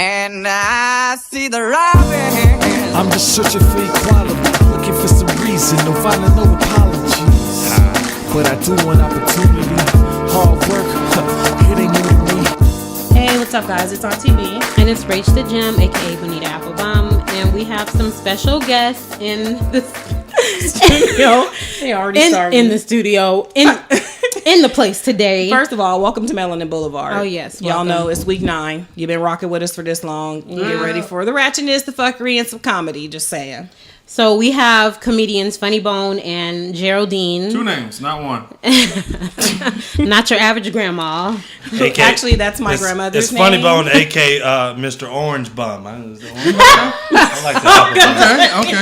and I see the robin. I'm just searching for equality, looking for some reason, no violent, no apologies. But I do want opportunity, hard work, it ain't new to me. Hey, what's up, guys? It's Auntie Bee. And it's Rach the Gem, aka Bonita Applebum, and we have some special guests in the studio. They already started. In the studio, in the place today. First of all, welcome to Melanin Boulevard. Oh, yes. Y'all Welcome. know it's week 9. You've been rocking with us for this long. Get ready for the ratchetness, the fuckery, and some comedy. Just saying. So we have comedians FunnyBone and Gerald Dean. 2 names, not one. Not your average grandma. Actually, that's my grandmother's name. It's FunnyBone, a.k.a. Mr. Orange Bum. I like the apple bum. Okay.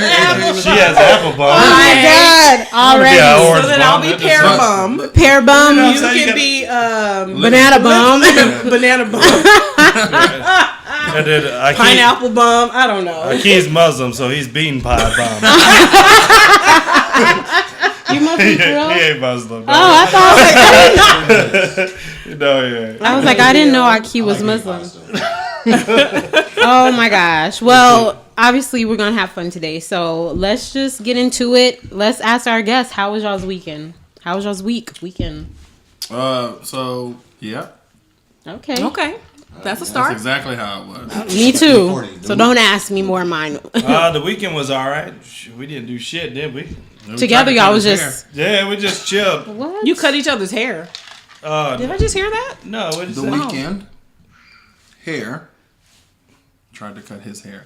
She has apple bum. Oh my God! Already. Yeah, So orange then bum. I'll be pear bum. Pear bum. You know what I'm You saying? can be Banana bum. banana bum, And then pineapple bum. I don't know. He's Muslim, so he's bean pie bum. You must be for real? He ain't Muslim. No. Oh, I thought No, yeah. I was like, I didn't know Aki was Muslim. Oh my gosh. Well, obviously we're gonna have fun today, so let's just get into it. Let's ask our guests, how was y'all's weekend? How was y'all's weekend? So, yeah. Okay. That's a start. That's exactly how it was. Me too. So don't ask me more of mine. The weekend was all right. We didn't do shit, did we? Together, y'all was just... Yeah, we just chilled. What? You cut each other's hair. Did I just hear that? No, what did The you say? weekend, hair, tried to cut his hair.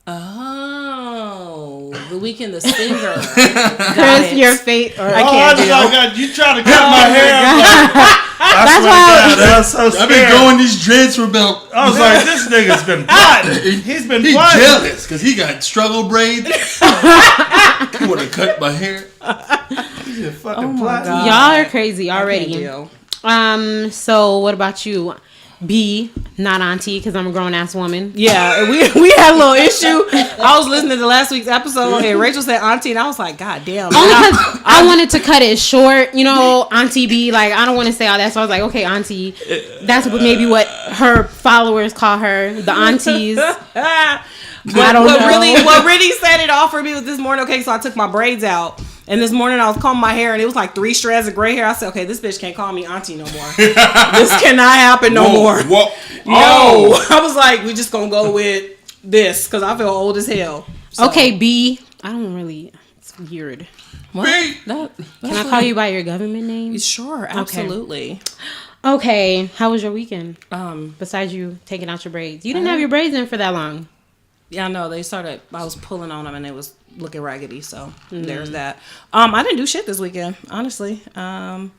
Oh, the weekend, the singer. Chris, your fate. Or I can't do it. God, you trying to cut my hair? That's why That's so I've scared. been growing these dreads for about. I was like, this nigga's been plotting. He's been He's plotting. jealous because he got struggle braids. He would have cut my hair. He's been fucking Oh my plotting. God. y'all are crazy I can't already. deal. So what about you? B, not auntie, because I'm a grown ass woman. Yeah, we had a little issue. I was listening to last week's episode and Racheal said auntie, and I was like, God damn. Only because I wanted to cut it short, you know, Auntie B. Like, I don't want to say all that. So I was like, okay, auntie. That's maybe what her followers call her, the aunties. I don't know. What really set it off for me was this morning. Okay, so I took my braids out, and this morning I was combing my hair, and it was like 3 strands of gray hair. I said, okay, this bitch can't call me auntie no more. This cannot happen no more. Whoa. No, I was like, we just gonna go with this because I feel old as hell. So. Okay, B. I don't really. It's weird. What? Can I call you by your government name? Sure, absolutely. Okay. How was your weekend? Um, Besides you taking out your braids, you didn't have your braids in for that long. Yeah, I know. They started. I was pulling on them, and it was looking raggedy. So there's that. I didn't do shit this weekend, honestly. What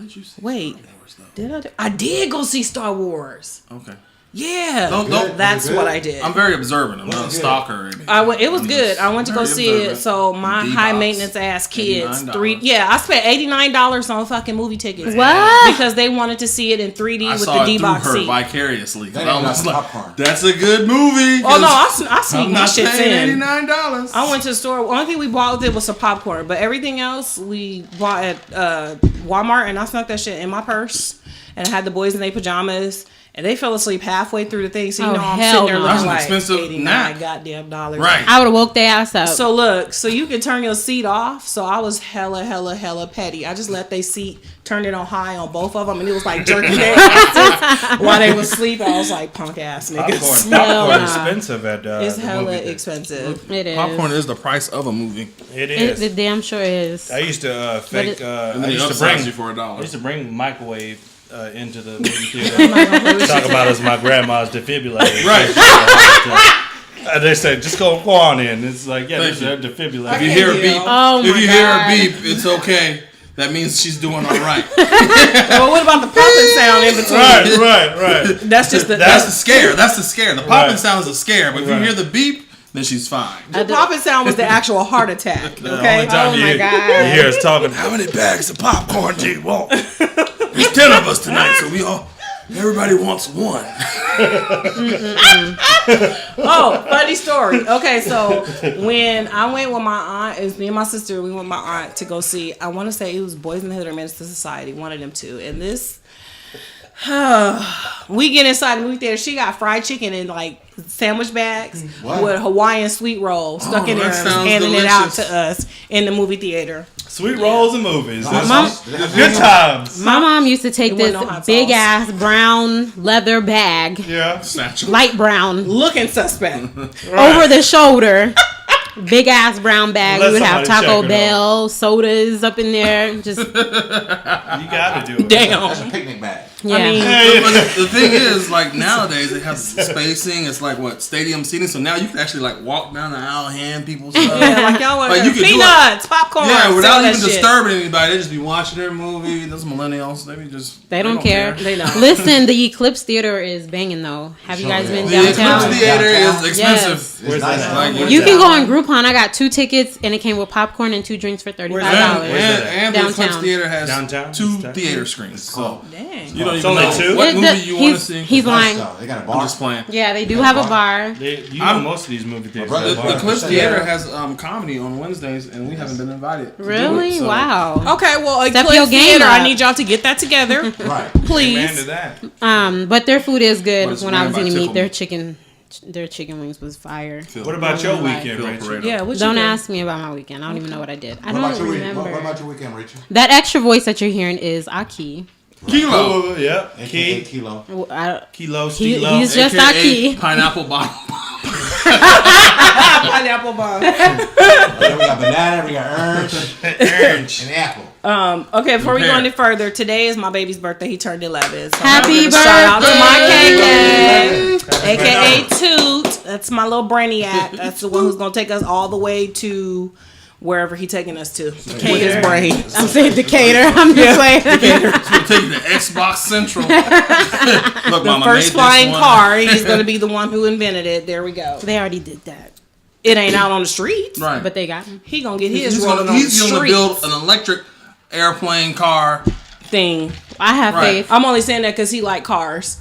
did you say? Wait, Star Wars, though? did I? I did go see Star Wars. Okay. Yeah, Don't- that's what I did. I'm very observant. I'm not a stalker. It was good. I went to go see it. So my D-box. high maintenance ass kids, $89. I spent $89 on fucking movie tickets. What? Because they wanted to see it in 3D I with saw the it through D-box her seat. vicariously. They I ain't was got like, popcorn. that's a good movie. Oh no, I sneaked I'm my not shits paying in. $89. I went to the store. Only thing we bought with it was some popcorn, but everything else we bought at Walmart, and I snuck that shit in my purse, and I had the boys in their pajamas, and they fell asleep halfway through the thing. So you know I'm hell sitting there no. looking That's an like expensive $89 nap. goddamn dollars. Right. I would have woke their ass up. So look, so you can turn your seat off. So I was hella petty. I just let their seat, turned it on high on both of them, and it was like jerking their asses while they was sleeping. I was like, punk ass niggas. Popcorn nah. expensive at It's the hella movie theater. expensive. it is. Popcorn is the price of a movie. It is. It damn sure is. I used to fake. And I they used to upsize bring you for I $1. used to bring microwave into the movie theater. Talk about as my grandma's defibrillator. Right. They say just go on in. It's like this is a If defibrillator. you hear a beep, Oh my if you hear a God. beep, it's okay. That means she's doing all right. Well, what about the popping sound in between? Right. That's just the That's the scare. That's the scare. The popping Right. sound is a scare, but if you Right. hear the beep, then she's fine. The popping sound was the actual heart attack. The Okay. only time Oh you my God. hear us talking, how many bags of popcorn do you want? There's 10 of us tonight, so everybody wants one. Oh, funny story. Okay, so when I went with my aunt, it was me and my sister, we went with my aunt to go see, I want to say it was Boys in the Hood or Men's to Society, one of them two. And this We get inside the movie theater. She got fried chicken in like sandwich bags with Hawaiian sweet roll stuck in there and handing it out to us in the movie theater. Sweet rolls and movies. Good times. My mom used to take this big ass brown leather bag. Yeah. Light brown. Looking suspect. Over the shoulder. Big ass brown bag. We would have Taco Bell, sodas up in there. Just you gotta do it. Damn. That's a picnic bag. Yeah. I mean, The thing is, like nowadays they have spacing. It's like what stadium seating. So now you can actually like walk down the aisle, hand people stuff. yeah, like y'all want Like, you could do peanuts, popcorn. Yeah, without that even shit. disturbing anybody. They just be watching their movie. Those millennials, They don't care. They don't. Listen, the Eclipse Theater is banging though. Have you guys been The downtown? Eclipse Theater is expensive. Yes. It's nice. Like, You can go on Groupon. I got 2 tickets and it came with popcorn and 2 drinks for $35. And the Eclipse Downtown. Theater has Downtown? 2 theater screens. Cool. Dang. You don't It's even only know 2? what movie you want to see. He's lying. They got a I'm bar. just playing. Yeah, they do have a bar. You know most of these movie theaters. brother- have The bars. Eclipse Theater has comedy on Wednesdays, and we haven't been invited. to do Really? it, so- Wow. Okay, well, Step Eclipse your game Theater, up. I need y'all to get that together, Right. Amen to please. that. But their food is good. But it's When I ran was by eating meat, Tickle. their chicken wings was fire. What about your Phil weekend, Phil Rachel? Pareto. Yeah, what you Don't do? ask me about my weekend. I don't even know what I did. I What about don't your remember. What about your weekend, Rachel? That extra voice that you're hearing is Aki. Kilo. Oh, yep. AKA Key, Kilo. Kilo, He- Stilo. he's just AKA Aki. Pineapple Bottom. Pineapple bomb. We got banana, we got orange, Orange. and apple. Okay, before we go Compare. any further, today is my baby's birthday. He turned 11. So Happy shout out to my birthday. KK, aka Toot. That's my little brainiac. That's the one who's gonna take us all the way to wherever he's taking us to. With his brain. I'm saying Decatur. I'm just like We'll take the Xbox Central. Look, The Mama, first made flying this one. car. He's gonna be the one who invented it. There we go. they already did that, It ain't out on the street. Right. but they got him. He gonna get his He's rolling gonna, on the he's gonna street build an electric airplane car. thing. I have Right. faith. I'm only saying that because he like cars.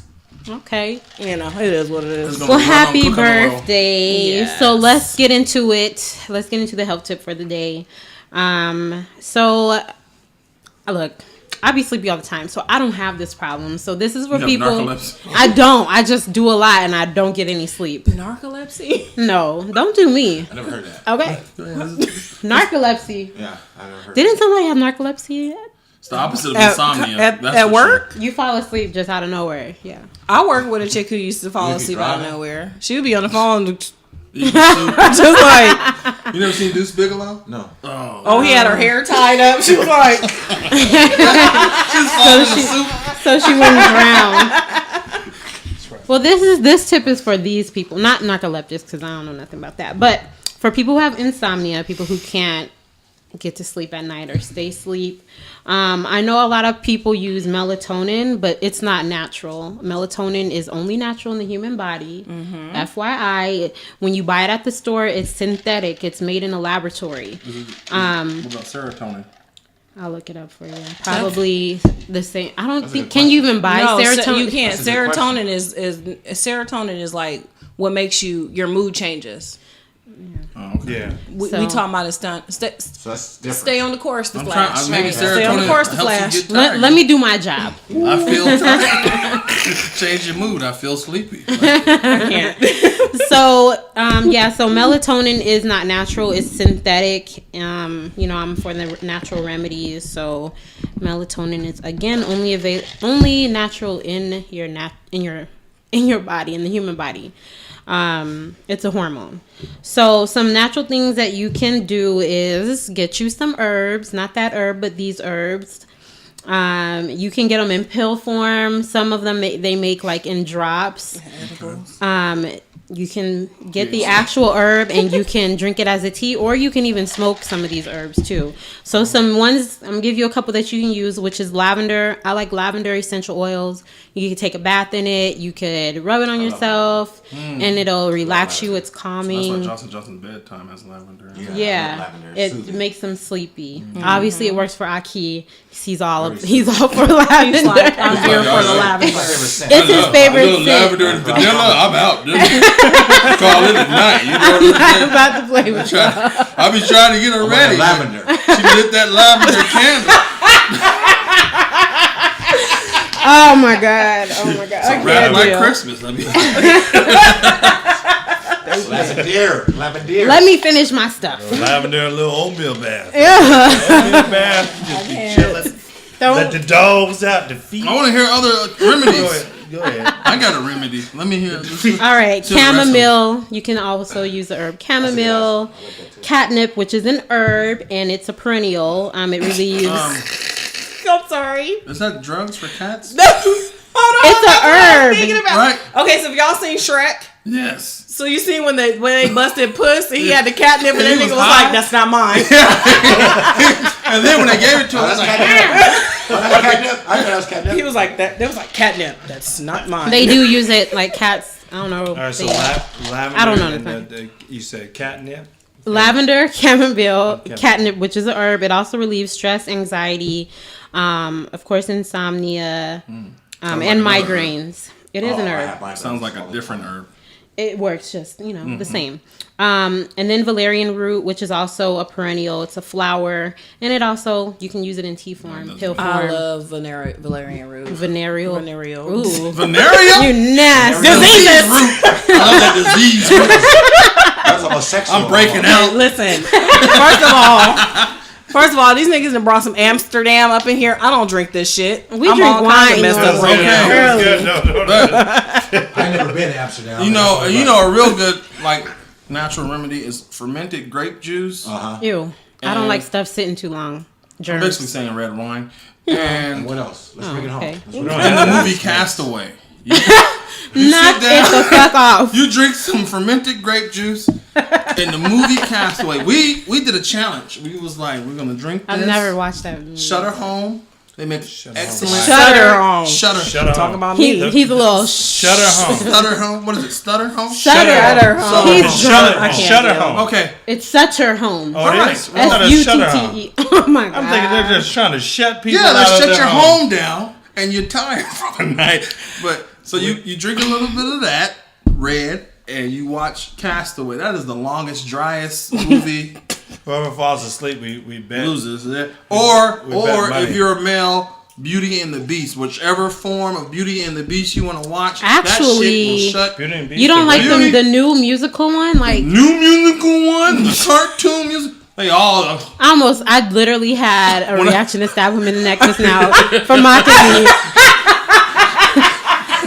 Okay. You know, it is what it It's is. gonna Well, run on happy coconut oil. birthday. Yes. So let's get into it. Let's get into the health tip for the day. Look, I be sleepy all the time, so I don't have this problem. So this is for You have people. narcolepsy? I don't. I just do a lot and I don't get any sleep. Narcolepsy. No, don't do me. I never heard that. Okay. Narcolepsy. Yeah, I never heard Didn't somebody have narcolepsy? It's the opposite of At- insomnia. at That's at for work? sure. You fall asleep just out of nowhere. Yeah. I work with a chick who used to fall You be asleep out of driving? nowhere. She would be on the phone just Eating soup. like, You never seen Deuce Bigelow? No. oh, he had her hair tied up. She was like, So she wouldn't drown. Well, this tip is for these people, not narcoleptics, because I don't know nothing about that. But for people who have insomnia, people who can't get to sleep at night or stay asleep. I know a lot of people use melatonin, but it's not natural. Melatonin is only natural in the human body. FYI, when you buy it at the store, it's synthetic. It's made in a laboratory. What about serotonin? I'll look it up for you. Probably the same. I don't That's a think. good Can you even buy no, serotonin? you can't. That's a good Serotonin serotonin is like what makes your mood changes. Oh, okay. Yeah. We So- talking about it. So that's different. Stay on the course to I'm flash. trying. Maybe Stay on the serotonin course to helps flash. you get tired. Let me do my job. I feel change your mood. I feel sleepy. So melatonin is not natural. It's synthetic. I'm for the natural remedies. So melatonin is again only natural in your body, in the human body. It's a hormone. So some natural things that you can do is get you some herbs, not that herb, but these herbs. You can get them in pill form. Some of them they make like in drops. You can get the actual herb and you can drink it as a tea, or you can even smoke some of these herbs too. So some ones, I'm gonna give you a couple that you can use, which is lavender. I like lavender essential oils. You can take a bath in it. You could rub it on yourself and it'll relax you. It's That's calming. why Johnson's bedtime has lavender. Yeah, lavender. it Soothing. makes them sleepy. Obviously, it works for Aki. He's all for lavender. He's like, I'm here for the My lavender. favorite scent. It's his favorite A little scent. lavender and vanilla. I'm out. Dude. Call it at night. You know I'm what I'm not saying? about to play with you. I be trying to get her ready. Lavender. She lit that lavender candle. Oh my god. Oh my god. I Rap can't like deal. Christmas. I mean, Lavender. Let me finish my stuff. Lavender and a little oatmeal bath. Yeah. Oatmeal bath. Just be chilling. Let the dogs out the feet. I want to hear other remedies. Go ahead. I got a remedy. Let me hear. All right, To the rest of chamomile. You can also use the herb chamomile, catnip, which is an herb and it's a perennial. It relieves. I'm sorry. Is that drugs for cats? Hold on, It's a that's what I'm herb. thinking about. Right. Okay, so if y'all seen Shrek, Yes. so you seen when they busted Puss, and he had the catnip, and And that he nigga was was high? like, "That's not mine." And then when they gave it to him, I was like, I thought that was catnip. He was like that. They was like catnip. That's not mine. They do use it like cats. I don't know. All right, so they- lavender. I don't know and the you said catnip. Lavender, chamomile, Okay. catnip, which is a herb. It also relieves stress, anxiety, of course, insomnia, and migraines. It is an herb. sounds like a different herb. It works just, the same. And then valerian root, which is also a perennial. It's a flower. And it also, you can use it in tea form, pill form. I love valerian root. Venereal. Venereal. Ooh. Venereal? You nasty. Disease root. I love that disease root. That's homosexual. I'm breaking out. Listen, first of all, these niggas done brought some Amsterdam up in here. I don't drink this shit. We I'm drink all kinds of wine, messed you up know. right now. Okay, good. No. I've never been to Amsterdam. You know, a real good like natural remedy is fermented grape juice. Ew. I don't And- like stuff sitting too long. Germs. Basically saying red wine. And What else? Let's bring it home. okay. in the movie Castaway. You Knock sit down, it the fuck off. you drink some fermented grape juice in the movie Castaway. We did a challenge. We was like, we're gonna drink this. I've never watched that movie. Shutter Home. They make excellent Shutter Home. Shutter. Talk about me. He's a little Shutter home. Stutter Home. What is it? Stutter Home. Shutter Home. He's Shutter I home. can't Shutter deal. home. Okay. It's such her home. Oh, it Alright. is. I thought it was Shutter home. S-U-T-T-E. Oh my god. I'm thinking they're just trying to shut people Yeah, out let's of shut their your home. home down, and you're tired from the night. But so you drink a little bit of that red, and you watch Castaway. That is the longest, driest movie. Whoever falls asleep, we bet. Loses it. Or We bet money. if you're a male, Beauty and the Beast, whichever form of Beauty and the Beast you want to watch. Actually, that shit will shut. Beauty and Beast You don't are like great. the new musical one? Like New musical one, the cartoon music. They all. I literally had a reaction to stab him in the neck just now for mocking me.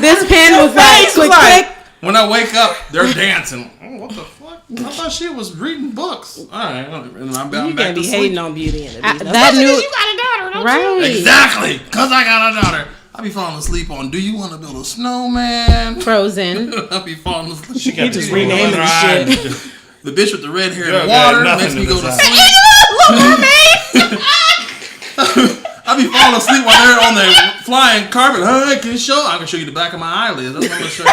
This pen was like click click. When I wake up, they're dancing. Oh, what the fuck? I thought she was reading books. All right, and I'm You back can't to be sleep. hating on Beauty and the Beast. That new You got a daughter, don't you? right, Exactly, cause I got a daughter. I be falling asleep on. Do you want to build a snowman? Frozen. I be falling asleep. She got just the renaming the ride. The bitch with the red hair Yeah, and got water nothing makes me to go to decide. sleep. I be falling asleep while they're on the flying carpet. I can show you the back of my eyelids. That's what I'm gonna show you.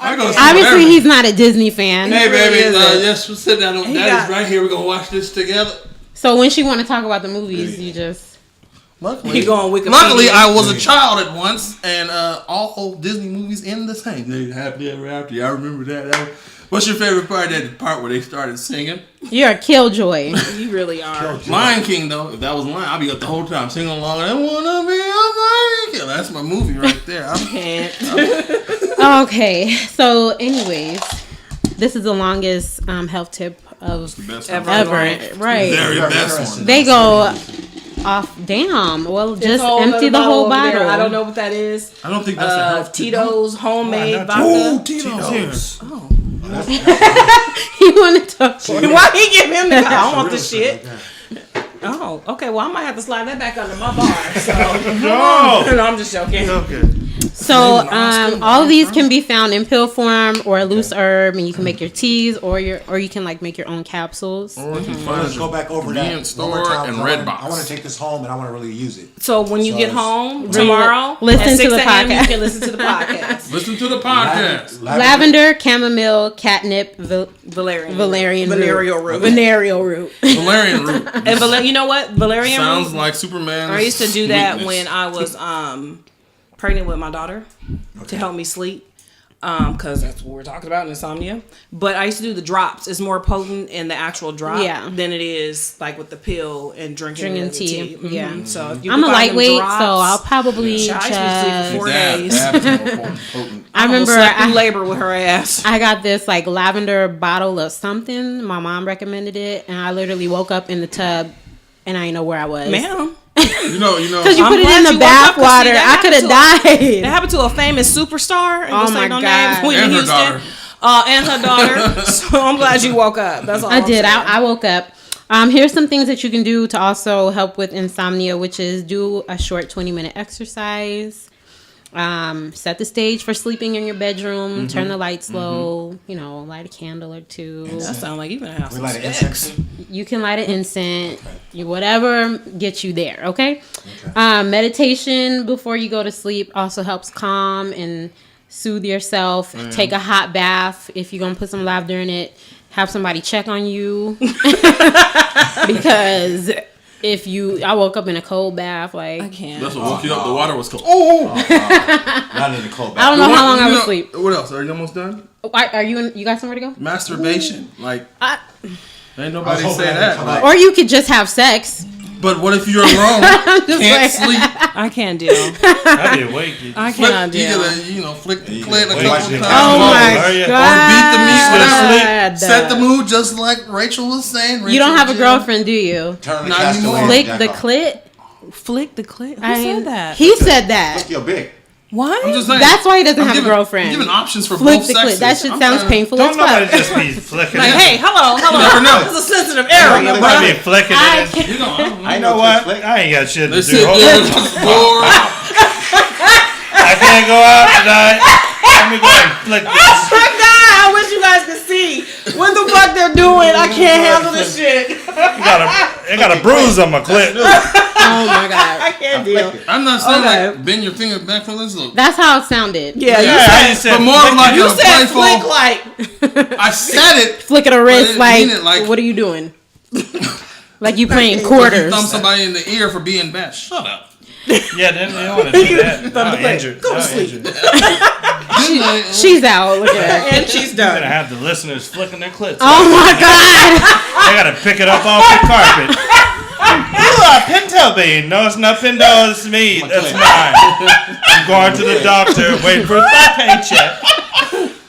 I go to sleep Obviously, with he's not a Disney fan. Hey baby, isn't. yes, we'll sit down. Daddy's got- right here. We're gonna watch this together. So when she want to talk about the movies, you just Luckily, You go on Wikipedia. Luckily, I was a child at once, and all Disney movies end the same. They happily ever after. I remember that. What's your favorite part? That part where they started singing. you're a killjoy. You really are. Lion King, though. If that was Lion, I'd be up the whole time singing along. I wanna be a Lion King. That's my movie right there. Can't. Okay, so anyways, this is the longest health tip of The best Ever. one. ever. Right? Very Very best interesting. one. They go off. Damn. Well, It's just a whole empty other the whole over there. bottle. I don't know what that is. I don't think that's a health tip. Tito's homemade Why not? Oh, vodka. Tito's. He wanted to talk for it. Why he give him the? I don't want Real this shit. like that. Oh, okay. Well, I might have to slide that back under my bar. So. No. No, I'm just joking. Okay. So all of these can be found in pill form or a loose herb, and you can make your teas or you can like make your own capsules. Or you can Let's find go back over convenience that one more store time, and 'cause Redbox. I want to take this home and I want to really use it. So when you So get it's- home tomorrow, Listen at to 6 the a.m., podcast. you can listen to the podcast. Listen to the podcast. Lavender, chamomile, catnip, Valerian venereal root. venereal root. Valerian root. And you know what? Valerian Sounds root. like Superman. I used to do that when I was pregnant with my daughter to help me sleep. because that's what we're talking about, insomnia. But I used to do the drops. It's more potent in the actual drop than it is like with the pill and drinking tea. Mm-hmm. Yeah. So if you I'm a lightweight, drops, so I'll probably just... I used to sleep for 4 days. I remember I labor with her ass. I got this like lavender bottle of something. My mom recommended it, and I literally woke up in the tub, and I didn't know where I was. Ma'am. You know, because you put it in the bath water. I could have died. That happened to a famous superstar. Oh my God! And her daughter. And her daughter. So I'm glad you woke up. That's all I did. I woke up. Here's some things that you can do to also help with insomnia, which is do a short 20-minute exercise. Set the stage for sleeping in your bedroom. Mm-hmm. Turn the lights low. You know, light a candle or two. That sounds like even a house. We light an incense. You can light an incense. Okay. Whatever gets you there. Okay. Meditation before you go to sleep also helps calm and soothe yourself. Take a hot bath if you're gonna put some lavender in it. Have somebody check on you because. I woke up in a cold bath, like I can't. That's what woke you up. The water was cold. Not in the cold bath. I don't know how long I was asleep. What else? Are you almost done? Are you? You got somewhere to go? Masturbation, like ain't nobody say that. Like, or you could just have sex. But what if you're alone? Can't sleep. I can't deal. I'd be awake. I cannot deal. You gotta, flick the clit a couple times. Oh my God! Or beat the meat. Set the mood, just like Racheal was saying. You don't have a girlfriend, do you? Turn the castaway. Flick the clit. Flick the clit. Who said that? He said that. Flick your big. What? I'm just saying. That's why he doesn't have a girlfriend. I'm giving options for Flick both the sexes. Clit. That shit sounds painful as fuck. Don't nobody just be flicking like, it. hey, hello. You never know. This is a sensitive area. Nobody be flicking it. I know what? I ain't got shit to do. I can't go out tonight. Let me go and flick this. Oh my God, I wish you guys could see what the fuck they're doing. I can't handle this shit. I got a bruise on my clit. Oh my God. I can't deal. I'm not saying like bend your finger back from this look. That's how it sounded. Yeah, you said but more like you a said playful. flick like. I said it. Flicking a wrist like, like, what are you doing? Like you playing quarters. You thumb somebody in the ear for being bad. Shut up. Yeah, then they want to do that. I'm injured. Go to sleep. She's out. Look at her. And she's done. You're gonna have the listeners flicking their clits. Oh my God! They gotta pick it up off the carpet. You are Pinto Bean. No, it's not Pinto. It's me. That's mine. I'm going to the doctor, waiting for my paycheck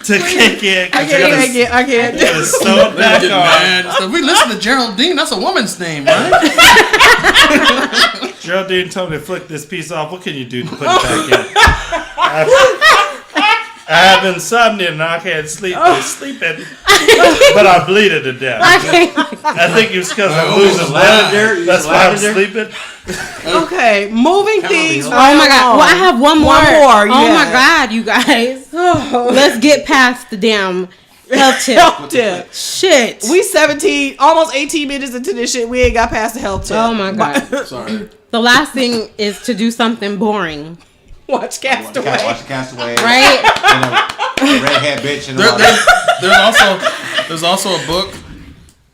to kick in. I can't. It's so back on. So if we listen to Gerald Dean, that's a woman's name, right? Gerald Dean told me to flick this piece off. What can you do to put it back in? I have insomnia and I can't sleep. I'm sleeping, but I'm bleeding to death. I think it's because I'm losing blood. That's why I'm sleeping. Okay, moving things. Oh my God! Well, I have one more. Oh my God, you guys! Let's get past the damn health tip. Shit, we 17, almost 18 minutes into this shit. We ain't got past the health tip. Oh my God! Sorry. The last thing is to do something boring. Watch Castaway. Watch Castaway. Right? And a redhead bitch and all that. There's also a book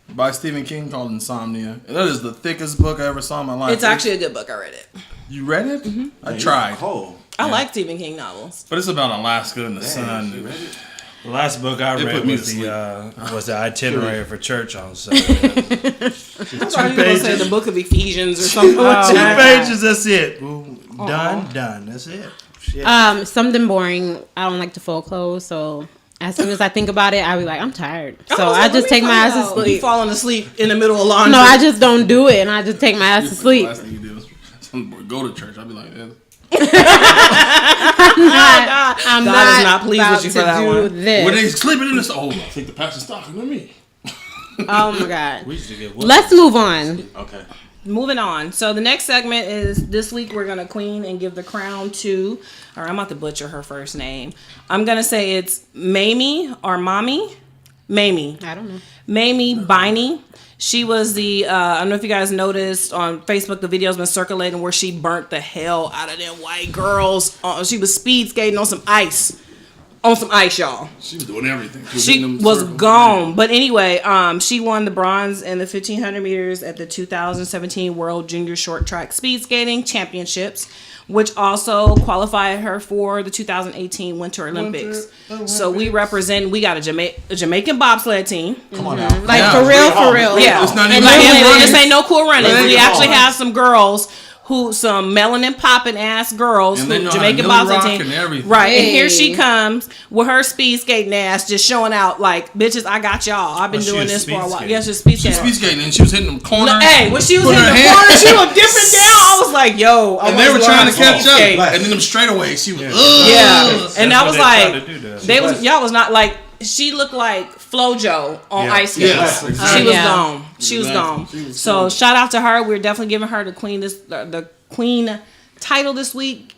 by Stephen King called Insomnia. And that is the thickest book I ever saw in my life. It's actually a good book. I read it. You read it? Mm-hmm. I tried. Cold. I like Stephen King novels. But it's about Alaska and the sun. The last book I read was the itinerary for church on Sunday. I thought you were going to say the book of Ephesians or something like 2 that. pages, that's it. Done. That's it. Shit. Something boring. I don't like to fold clothes, so as soon as I think about it, I'll be like, I'm tired. So I just take my ass to sleep. You falling asleep in the middle of laundry. No, I just don't do it, and I just take my ass to sleep. The last thing you do is go to church. I'll be like, I'm God not is not pleased with you for that one. This. when they sleeping in this, I think the pastor's talking to me. Oh my God. We used to get Let's move on. Okay. Moving on. So the next segment is this week we're gonna queen and give the crown to. Or I'm about to butcher her first name. I'm gonna say it's Maame or Maame. Maame. I don't know. Maame Biney. She was the, I don't know if you guys noticed on Facebook, the video's been circulating where she burnt the hell out of them white girls. She was speed skating on some ice. On some ice, y'all. She was doing everything. She was gone. But anyway, she won the bronze in the 1,500 meters at the 2017 World Junior Short Track Speed Skating Championships, which also qualified her for the 2018 Winter Olympics. So we got a Jamaican bobsled team. Come on now. Like for real. Yeah, It's not and even like, running. this ain't no cool running. It We ain't actually cool. have some girls some melanin popping ass girls And they who know how to Jamaican Millie bobsled rock team. and everything. Right, and Hey. here she comes with her speed skating ass, just showing out like, bitches, I got y'all. I've been she doing was this for a while. speed Yeah, she's speed She's skating. speed skating and she was hitting them corners. Hey, when she was Put in her the hand- corner, she was dipping down. I was like, yo, I And they wanna were learn trying how to catch speed up. skate. And then them straightaways, she was, Yeah, and I was like, they y'all was not like, she looked like FloJo on Yeah. ice skates. Yes, She exactly. was Yeah. gone. She was gone. So shout out to her. We're definitely giving her the queen title this week,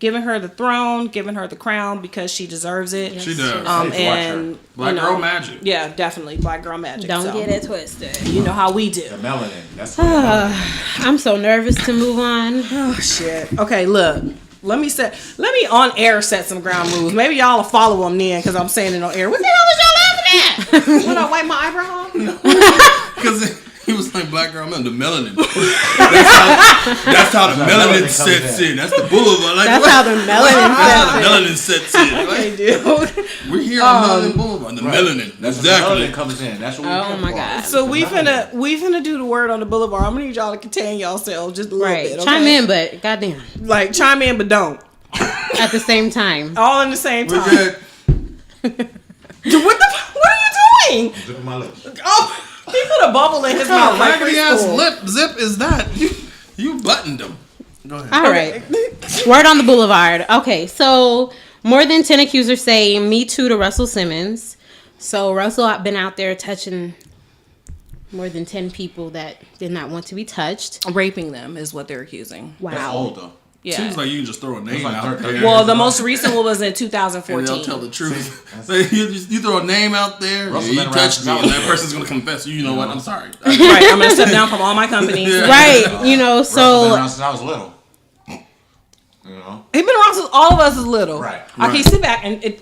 giving her the throne, giving her the crown because she deserves it. She does. And Black you know, girl magic. Yeah, definitely black girl magic. Don't so, get it twisted. You know how we do. The melanin. That's what I'm so nervous to move on. Oh shit. Okay, look. Let me on air set some ground rules. Maybe y'all will follow them then because I'm saying it on air. What the hell is y'all laughing at? When I wipe my eyebrow? Because he was like black girl, the melanin. That's how the melanin sets in. That's the boulevard. Like, That's how the melanin sets in. Like, Dude. we're here on Melanin Boulevard. The melanin. That's Exactly. where the melanin comes in. That's what we Oh my God. So we finna do the word on the boulevard. I'm gonna need y'all to contain yourselves just a little Right. bit. Okay? Chime in, but goddamn. Like chime in, but don't. At the same time. All in the same We're time. good. What are you doing? Zipping my lips. Oh, he put a bubble in his mouth. Like Raggedy ass preschool. lip zip is that? You buttoned them. Go ahead. All right. Word on the boulevard. Okay, so more than 10 accusers say Me Too to Russell Simmons. So Russell had been out there touching more than 10 people that did not want to be touched. Raping them is what they're accusing. Wow. That's old though. Yeah. Seems like you can just throw a name like out 30 there. Well, the most recent one was in and 2014. they'll tell the truth. So you throw a name out there, Russell you been around touched since me, I was and that little. person's gonna confess. You know what? I'm sorry. Right, I'm gonna step down from all my companies. Yeah. Right, you know, Russell been so around since I was little. You know. He been around since all of us is little. Right. Okay, sit back and take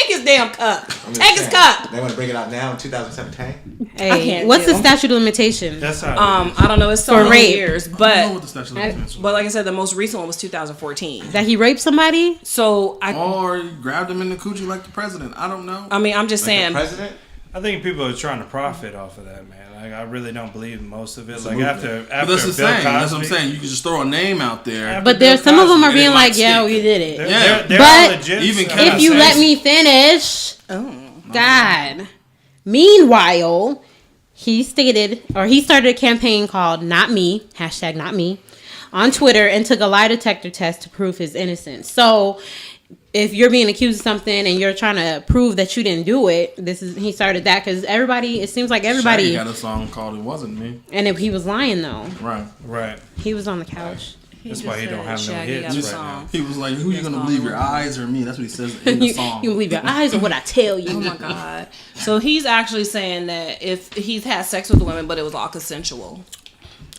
his damn cup. I'm just Take his saying, cup. They want to bring it out now in 2017. hey, can't what's the deal. statute of limitation? That's how. I don't know. It's so For many rape. years, I don't know but what the statute of limitations was. but like I said, the most recent one was 2014. That he raped somebody? So Or you grabbed him in the coochie like the president. I don't know. I mean, I'm just Like the saying. president. I think people are trying to profit off of that, man. Like, I really don't believe most of it. It's a Like movement. after But that's the Bill same. That's what I'm Cosby- saying. You can just throw a name out there. After But Bill there's some of them are Cosby, being it might like, yeah, stick. we did it. Yeah. They're But all legit. even I'm Kevin not If you saying- let me finish, God. Meanwhile, he started a campaign called Not Me, #NotMe, on Twitter and took a lie detector test to prove his innocence. So if you're being accused of something and you're trying to prove that you didn't do it, he started that because it seems like everybody, Shaggy got a song called "It Wasn't Me." and if he was lying though, Right. Right. he was on the couch. That's why he don't have no Shaggy got hits a right now. song. He was like, "Who you gonna believe, your eyes or me?" That's what he says in the You song. can believe your eyes or what I tell you. Oh my God. So he's actually saying that if he's had sex with women, but it was all consensual.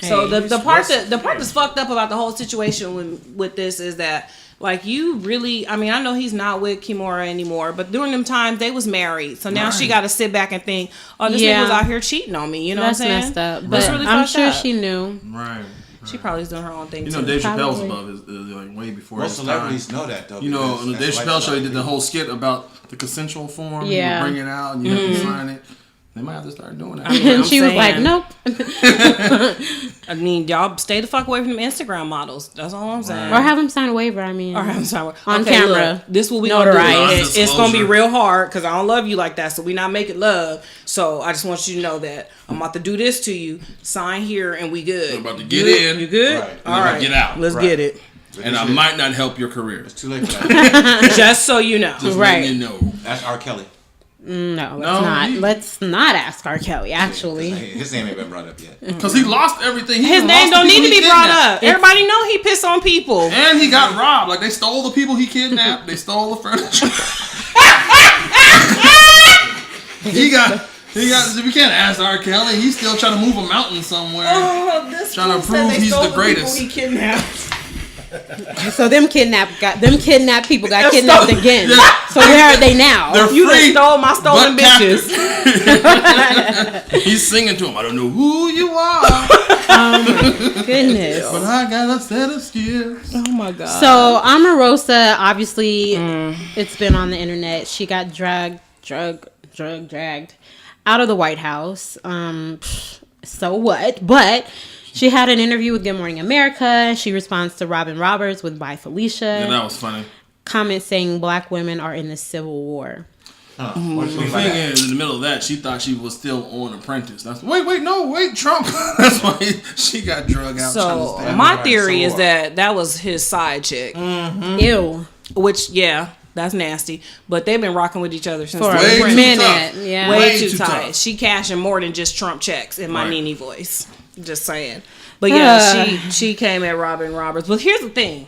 So Hey. the part that's fucked up about the whole situation with this is that, like, you really, I mean, I know he's not with Kimura anymore, but during them times they was married. So now she Right. got to sit back and think, oh, this Yeah. nigga was out here cheating on me. You know That's what I'm saying? messed up. That's But really I'm fucked sure up. she knew. Right. She probably was doing her own thing You know, too. Dave Chappelle's Probably. above is like way before Most his time. celebrities know that though. You know, because on the that's Dave the Chappelle show, he lifestyle. did the whole skit about the consensual form. Yeah. You bring it out and you have to sign it. They might have to start doing that. And she was saying. like, nope. I mean, y'all stay the fuck away from them Instagram models. That's all I'm saying. Or have him sign a waiver, I mean. Or I'm sorry. On Okay, camera. look, this what we gonna do. Notarized. It's gonna be Non-disclosure. real hard because I don't love you like that. So we not making love. So I just want you to know that I'm about to do this to you. Sign here and we good. I'm about to get You in. You good? Right. And All I'm right. gonna get out. Let's Right. get it. And I might not help your career. It's too late for that. Just so you know. Just Right. letting you know. That's R. Kelly. No, No, not. he- Let's not ask R. Kelly, actually. His name ain't been brought up yet. Because he lost everything. He His even name lost the don't need people to he be brought kidnapped. up. Everybody know he pissed on people. And he got robbed. Like, they stole the people he kidnapped. They stole the furniture. He got. We can't ask R. Kelly. He's still trying to move a mountain somewhere. Oh, this Trying to fool said prove they he's stole the people greatest. He kidnapped. So them kidnapped people got kidnapped again. Yeah. So where are they now? They're You done free, stole my stolen but captive. bitches. He's singing to him. I don't know who you are. Goodness. But I got a set of skills. Oh my god. So Omarosa, obviously, it's been on the internet. She got dragged out of the White House. So what? But she had an interview with Good Morning America. She responds to Robin Roberts with Bye Felicia. Yeah, that was funny. Comment saying black women are in the Civil War. What The thing is, in the middle of that, she thought she was still on Apprentice. That's wait, Trump. That's why she got drug out. So my theory is that was his side chick. Ew. Which, yeah, that's nasty. But they've been rocking with each other since For Way a too minute. tough. Yeah. way too too tight. tough. She cashing more than just Trump checks in my Right. Nene voice. Just saying. But yeah, she came at Robin Roberts. But here's the thing.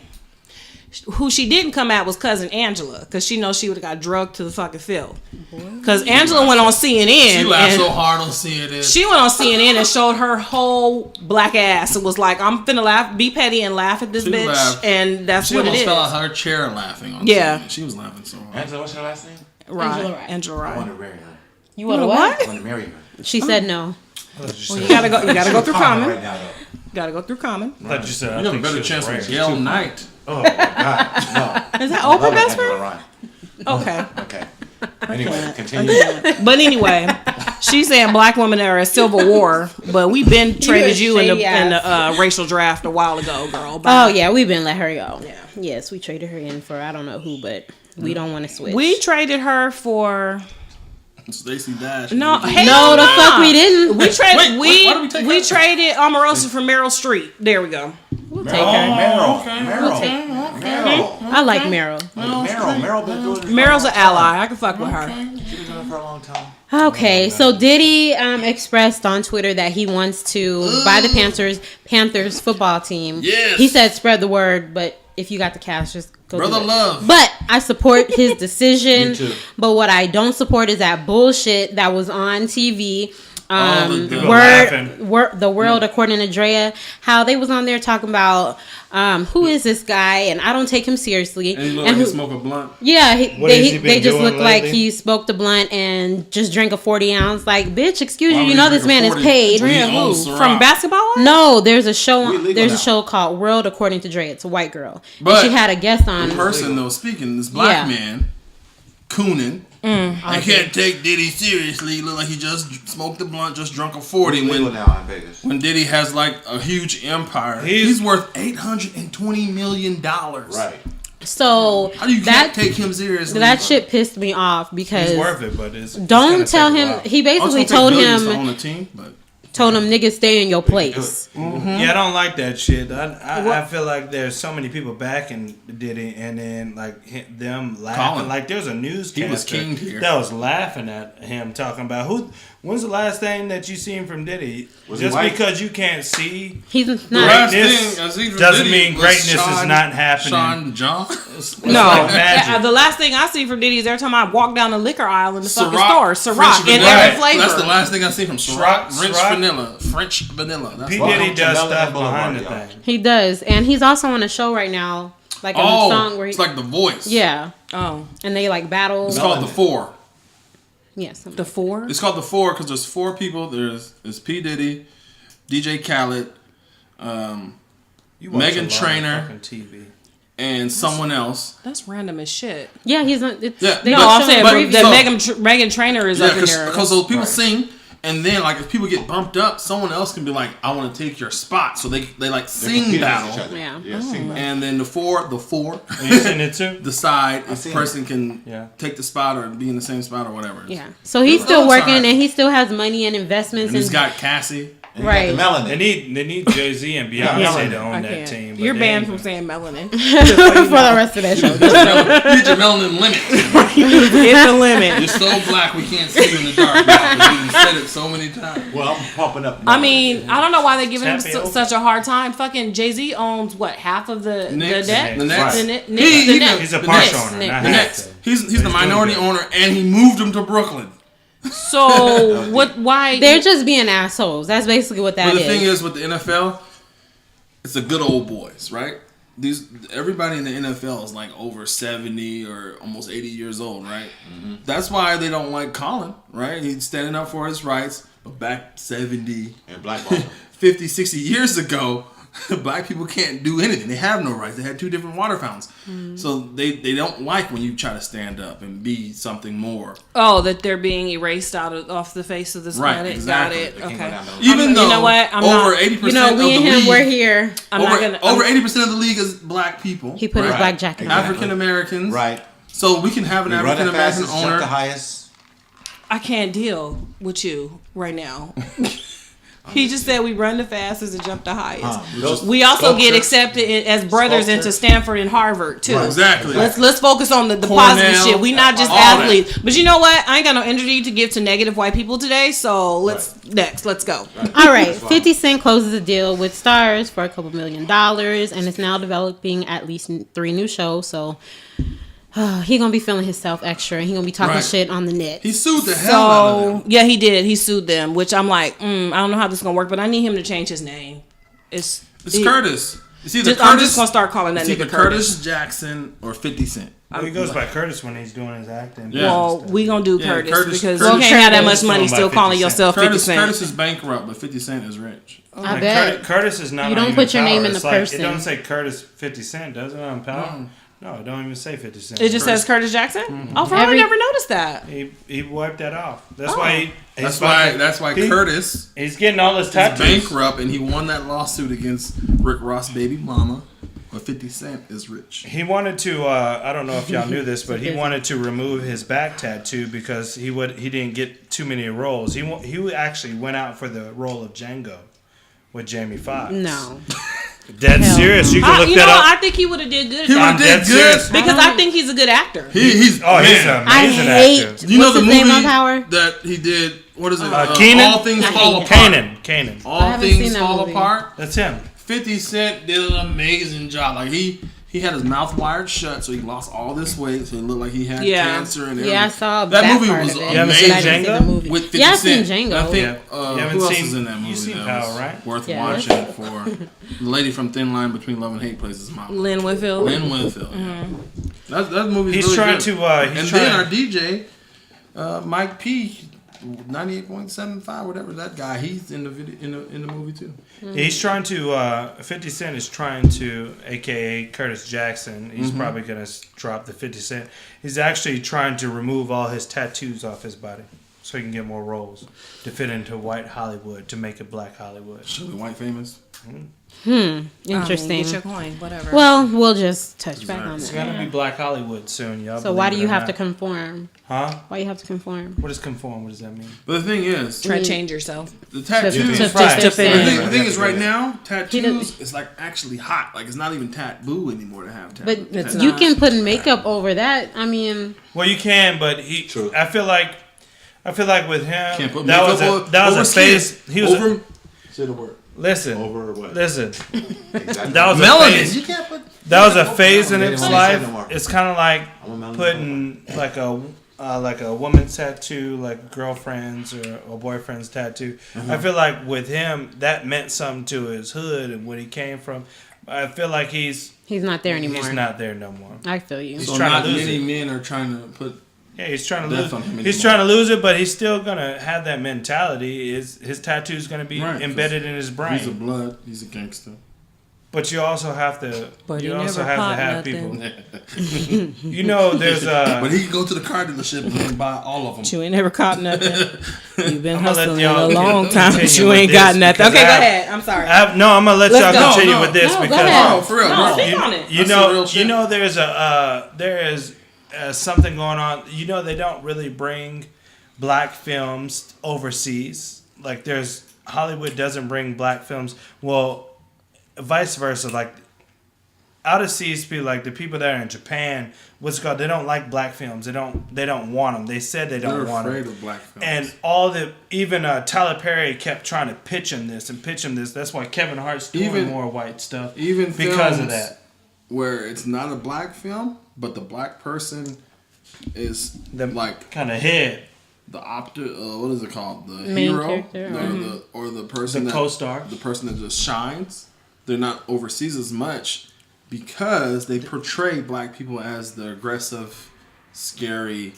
Who she didn't come at was cousin Angela, because she knows she would have got drugged to the fucking field. Because Angela went on CNN. She laughed and so hard on CNN. she went on CNN and showed her whole black ass. It was like, I'm finna laugh, be petty and laugh at this She bitch. laughed. And that's She what it almost is. fell out her chair laughing on Yeah. CNN. She was laughing so hard. Angela, what's her last name? Right. Angela I Rye. want to marry her. You want to what? I want to marry her. She said no. Well, you gotta go through Common. Right now, though. Gotta go through Common. I thought you said I You have a think better she chance was with rare. Gail Knight. Oh my God, no. Is that I Oprah love best Angela friend? Rye. Okay. Okay. Anyway, continue. But anyway, she's saying black women are a civil war, but we've been traded you in the racial draft a while ago, girl. Bye. Oh, yeah, we've been let her go. Yeah. Yes, we traded her in for I don't know who, but we don't want to switch. We traded her for Stacey Dash. no, Hey, hell No, the nah. fuck we didn't. We traded Wait, why did we take we her? traded Omarosa for Meryl Streep. There we go. We'll take her. Meryl. I like Meryl. Meryl been doing this Meryl's an ally. I can fuck with her. She's been doing it for a long time. Okay, so Diddy expressed on Twitter that he wants to buy the Panthers football team. Yes. He said spread the word, but if you got the cash, just go Brother do it. Love. But I support his decision. Me too. But what I don't support is that bullshit that was on TV. the People laughing. The world according to Drea, how they was on there talking about who is this guy, and I don't take him seriously. And he looked like he smoked a blunt. Yeah, What has he been they just doing look like lately? he smoked a blunt and just drank a 40-ounce. Like, bitch, excuse Why you, would you know he this drink man a is 40? paid. He owns Ciroc. From Basketball Wives? No, there's a show. We legal There's now. a show called World According to Dre. It's a white girl. But and she had a guest on. In person, though, speaking, this black Yeah. man, Queenin, I can't take Diddy seriously. He look like he just smoked a blunt, just drunk a 40. Legal When now in Vegas. Diddy has like a huge empire, He's- he's worth $820 million. Right. So How do you that can't take him seriously? that shit pissed me off because He's worth it, but it's don't gonna tell take a him. while. He I was basically gonna told take billions to him own a team, but niggas stay in your place. Yeah, I don't like that shit. I feel like there's so many people backing Diddy, and then like them laughing. Colin. Like there's a newscaster kinged here. that was laughing at him talking about when's the last thing that you seen from Diddy? Was he Just white? because you can't see He's the not. last Greatness thing I seen from doesn't Diddy mean was greatness is Sean- not happening. Sean John, No. like magic. The last thing I see from Diddy is every time I walk down the liquor aisle in the fucking Ciroc, store. French Ciroc in vanilla. every flavor. That's the last thing I see from Ciroc. Ciroc. French vanilla. That's P. all. Diddy Welcome to does Melanin stuff Boulevard, behind the y'all. thing. He does, and he's also on a show right now, like a Oh, song where he, it's like The Voice. yeah, Oh, and they like battle. It's called The Four. Yes, the four. It's called The Four because there's four people. There's P. Diddy, DJ Khaled, You watch Meghan a lot of Trainor. fucking TV. and someone else. That's random as shit. Yeah, he's on. It's, Yeah, they No, But- I'm show saying but- previews. that so- Meghan Trainor is Yeah, up in there. because those people sing, and then like if people get bumped up, someone else can be like, "I want to take your spot," so they like They sing compete against each battle, other. Yeah. Yeah, sing battle. and then the four Have you seen it too? decide if seen the person can Yeah. take the spot or be in the same spot or whatever. Yeah, so he's Oh, still I'm working, sorry. and he still has money and investments. And he's And got Cassie. And you got Right. the Melanin. They need Jay-Z and Beyonce Yeah. to own I that can't. team. but You're they banned ain't from gonna- saying melanin. for the rest of that show. Get your melanin limit. It's the limit. You're so black we can't see you in the dark now. 'Cause you've said it so many times. Well, I'm pumping up. I mean, I don't know why they're giving him Champion. such a hard time. Fucking Jay-Z owns what, half of the Knicks. Nets? The Nets. The Right. Nets. He- The he- Nets. He's a The partial Nets. owner, Nets. not The half Nets. though. He's But the minority doing good. owner, and he moved him to Brooklyn. So what? Why? They're just being assholes. That's basically what that But is. the thing is, with the NFL, it's the good old boys, right? everybody in the NFL is like over 70 or almost 80 years old, right? Mm-hmm. That's why they don't like Colin, right? He's standing up for his rights. But back 70 and blackball 50, 60 years ago, black people can't do anything. They have no rights. They had 2 different water fountains. Mm. So they don't like when you try to stand up and be something more. Oh, that they're being erased off the face of this planet. Exactly. Got it. Okay. Even though you know what? over 80% we and him, league, we're here. Over 80% of the league is black people. He put his black jacket on. African Americans. Right. So we can have an African American owner. The highest. I can't deal with you right now. He just said we run the fastest and jump the highest. We also get accepted as brothers into Stanford and Harvard too. Right, exactly. Let's focus on the positive shit. We not just athletes. But you know what? I ain't got no energy to give to negative white people today. So let's go. Right. All right. 50 Cent closes a deal with Stars for $2 million, and is now developing at least 3 new shows. So. He gonna be feeling himself extra, and he gonna be talking shit on the net. He sued the hell out of them. Yeah, he did. He sued them, which I'm like, I don't know how this is gonna work, but I need him to change his name. It's Curtis. I'm just gonna start calling that nigga Curtis Jackson or 50 Cent. Well, he goes by Curtis when he's doing his acting. Yeah. Well, we gonna do Curtis because you Curtis can't have that much money still calling yourself 50 Cent. Curtis is bankrupt, but 50 Cent is rich. I bet. Curtis is not. You don't put your name in the person. It don't say Curtis 50 Cent, does it on Power? No, it don't even say 50 Cent. It just says Curtis Jackson? Mm-hmm. Oh, I never noticed that. He wiped that off. That's why Curtis he's getting all his tattoos. Bankrupt, and he won that lawsuit against Rick Ross' baby mama. But 50 Cent is rich. He wanted to. I don't know if y'all knew this, but he wanted to remove his back tattoo because he didn't get too many roles. He actually went out for the role of Django with Jamie Foxx. No. Dead serious. You can look that up. I think he would have did good. He would have did good because I think he's a good actor. He's an amazing actor. You know the movie on Power? that he did? What is it? Kenan? All Things Fall Apart. Kanan. All Things Fall Apart. That's him. 50 Cent did an amazing job. Like he had his mouth wired shut, so he lost all this weight, so it looked like he had cancer and everything. Yeah, I saw that movie. Part Was of it. You haven't seen Django? With 50 I've Cent. seen Django. I think who else seen, is in that movie? You've seen Power, right? Worth watching for the lady from Thin Line Between Love and Hate plays his mom. Lynn Whitfield. Mm-hmm. That movie's he's really trying good. To. And then our DJ, Mike P. 98.75, whatever that guy. He's in the video in the movie too. Mm-hmm. He's trying to. 50 Cent is trying to, aka Curtis Jackson. He's probably gonna drop the 50 Cent. He's actually trying to remove all his tattoos off his body so he can get more roles to fit into white Hollywood, to make it black Hollywood. Should be white famous. Interesting. Get your coin, whatever. Well, we'll just touch back on It's that. gonna be black Hollywood soon, y'all. So why do you have to conform? Huh? Why you have to conform? What does conform? What does that mean? But the thing is, try to change yourself. The tattoos. To fit in. The thing is, right now, tattoos is like actually hot. Like it's not even taboo anymore to have tattoos. But you can put makeup over that. I mean, well, you can, but True. I feel like with him, Can't put that was a phase. He was over. Say the word. Listen. Over what? Listen. Exactly. That was Melanin. a phase. You can't put. That was a phase in his Melanin life. anymore. It's kind of like putting like a woman's tattoo, like a girlfriend's or a boyfriend's tattoo. I feel like with him, that meant something to his hood and where he came from. I feel like he's not there anymore. He's not there no more. I feel you. He's So trying not to lose many it. men are trying to put. Yeah, he's trying to Death lose. on him He's anymore. trying to lose it, but he's still gonna have that mentality. His tattoo's gonna be Right, embedded in his brain. He's a blood. He's a gangster. But you also have to. But you he also never have to popped have nothing. people. You know, there's But he can go to the car dealership and buy all of them. You ain't never caught nothing. You've been I'm gonna let hustling y'all a long time, but continue you ain't with got this nothing. because Okay, go ahead. I'm sorry. I'm gonna let Let's y'all go. continue No, with this no, go because ahead. Oh, for real. No, bro. speak on it. you That's the know, real shit. there is something going on. You know, they don't really bring black films overseas. Like Hollywood doesn't bring black films. Well, vice versa. Like out of seas people, like the people that are in Japan, they don't like black films. They don't want them. They said they don't want them. They're afraid of black films. And even Tyler Perry kept trying to pitch him this. That's why Kevin Hart's doing more white stuff. Even because of films that. where it's not a black film, but the black person is like kind of head. The what is it called? The Main hero, character, or the person, the co-star, the person that just shines. They're not overseas as much because they portray black people as the aggressive, scary,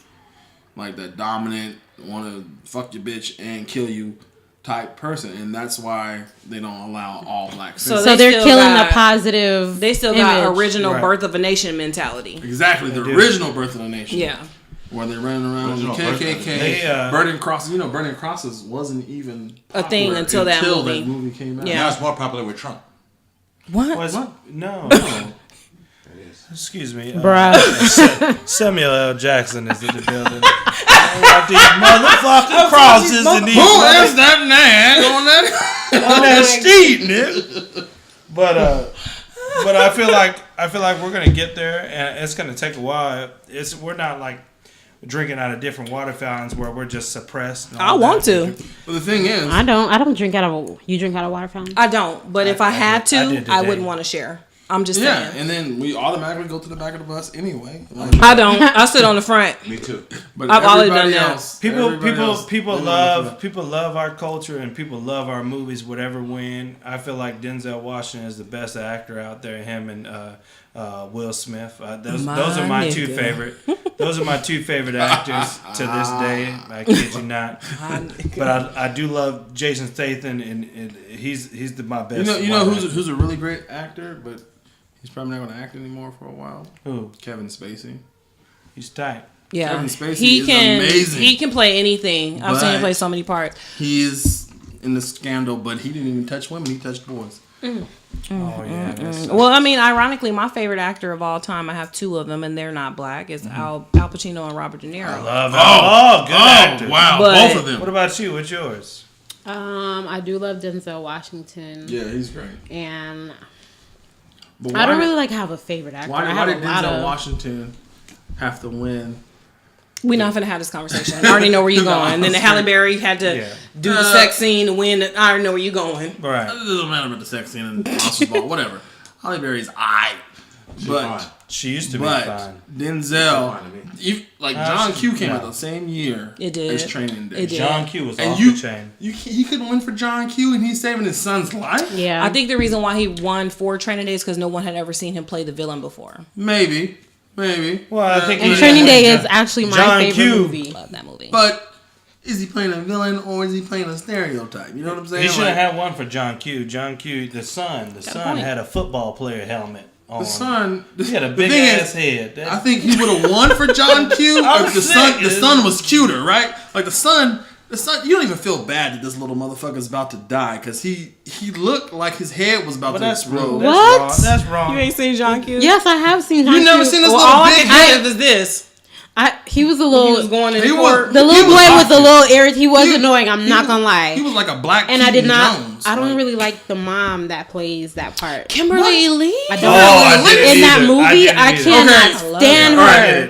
like the dominant, want to fuck your bitch and kill you type person, and that's why they don't allow all black. So they're killing the positive. They still got original birth of a nation mentality. Exactly, the original birth of a nation. Yeah. Where they're running around with KKK, burning crosses. You know, burning crosses wasn't even a thing until that movie came out. Yeah. Now it's more popular with Trump. What? No. Excuse me. Bruh. Samuel L. Jackson is in the building. Got these motherfucking crosses in these. Who is that man on that street, nigga? But I feel like we're gonna get there, and it's gonna take a while. We're not like drinking out of different water fountains where we're just suppressed. I want to. Well, the thing is, I don't drink out of. You drink out of water fountain? I don't. But if I had to, I wouldn't want to share. I'm just saying. Yeah, and then we automatically go to the back of the bus anyway. I don't. I sit on the front. Me too. But I've always done else, that. People love our culture and people love our movies. Whatever win, I feel like Denzel Washington is the best actor out there. Him and Will Smith. Those are my two favorite. Those are my two favorite actors to this day. I kid you not. But I do love Jason Statham, and he's my best. You know who's a really great actor, but he's probably not going to act anymore for a while. Who? Kevin Spacey. He's tight. Yeah, Kevin Spacey is amazing. He can play anything. I've seen him play so many parts. He is in the Scandal, but he didn't even touch women. He touched boys. Oh yeah. Well, I mean, ironically, my favorite actor of all time, I have two of them, and they're not black. It's Al Pacino and Robert De Niro. I love it. Good actor. Wow, But, both of them. What about you? What's yours? I do love Denzel Washington. Yeah, he's great. And But I don't really have a favorite actor. Why did Denzel Washington have to win? We're not gonna have this conversation. I already know where you're going. And then the Halle Berry had to do the sex scene to win. I already know where you're going. Right. It doesn't matter about the sex scene and Monsters Ball, whatever. Halle Berry's but she used to be fine. Denzel, John Q came out the same year. It did. As Training Day. It did. John Q was off the chain. He couldn't win for John Q, and he's saving his son's life. Yeah, I think the reason why he won 4 Training Days because no one had ever seen him play the villain before. Maybe. Well, I think Training Day is actually my favorite movie. Love that movie. But is he playing a villain or is he playing a stereotype? You know what I'm saying? He should have had one for John Q. John Q. The son had a football player helmet on. The son, he had a big ass head. I think he would have won for John Q. If the son was cuter, right? Like the son, you don't even feel bad that this little motherfucker's about to die because he looked like his head was about to explode. What? That's wrong. You ain't seen John Q? Yes, I have seen John Q. You never seen this all little I big can head? think of is this. He was a little. He was going in He court. The little boy was a little irritated. He was annoying. I'm not gonna lie. He was like a black. And I did not. Jones, I don't really like the mom that plays that part. Kimberly Lee. I don't. In that movie, I cannot stand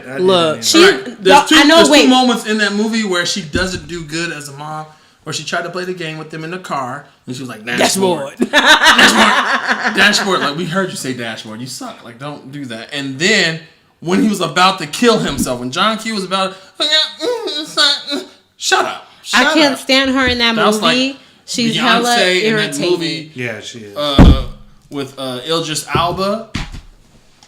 her. Look, there's two moments in that movie where she doesn't do good as a mom. Or she tried to play the game with them in the car, and she was like, "Dashboard, dashboard." Like, we heard you say dashboard. You suck. Like, don't do that. And then when he was about to kill himself, when John Q was about, shut up. I can't stand her in that movie. Like she's Beyonce hella irritating. in that movie. Yeah, she is. With Idris Elba.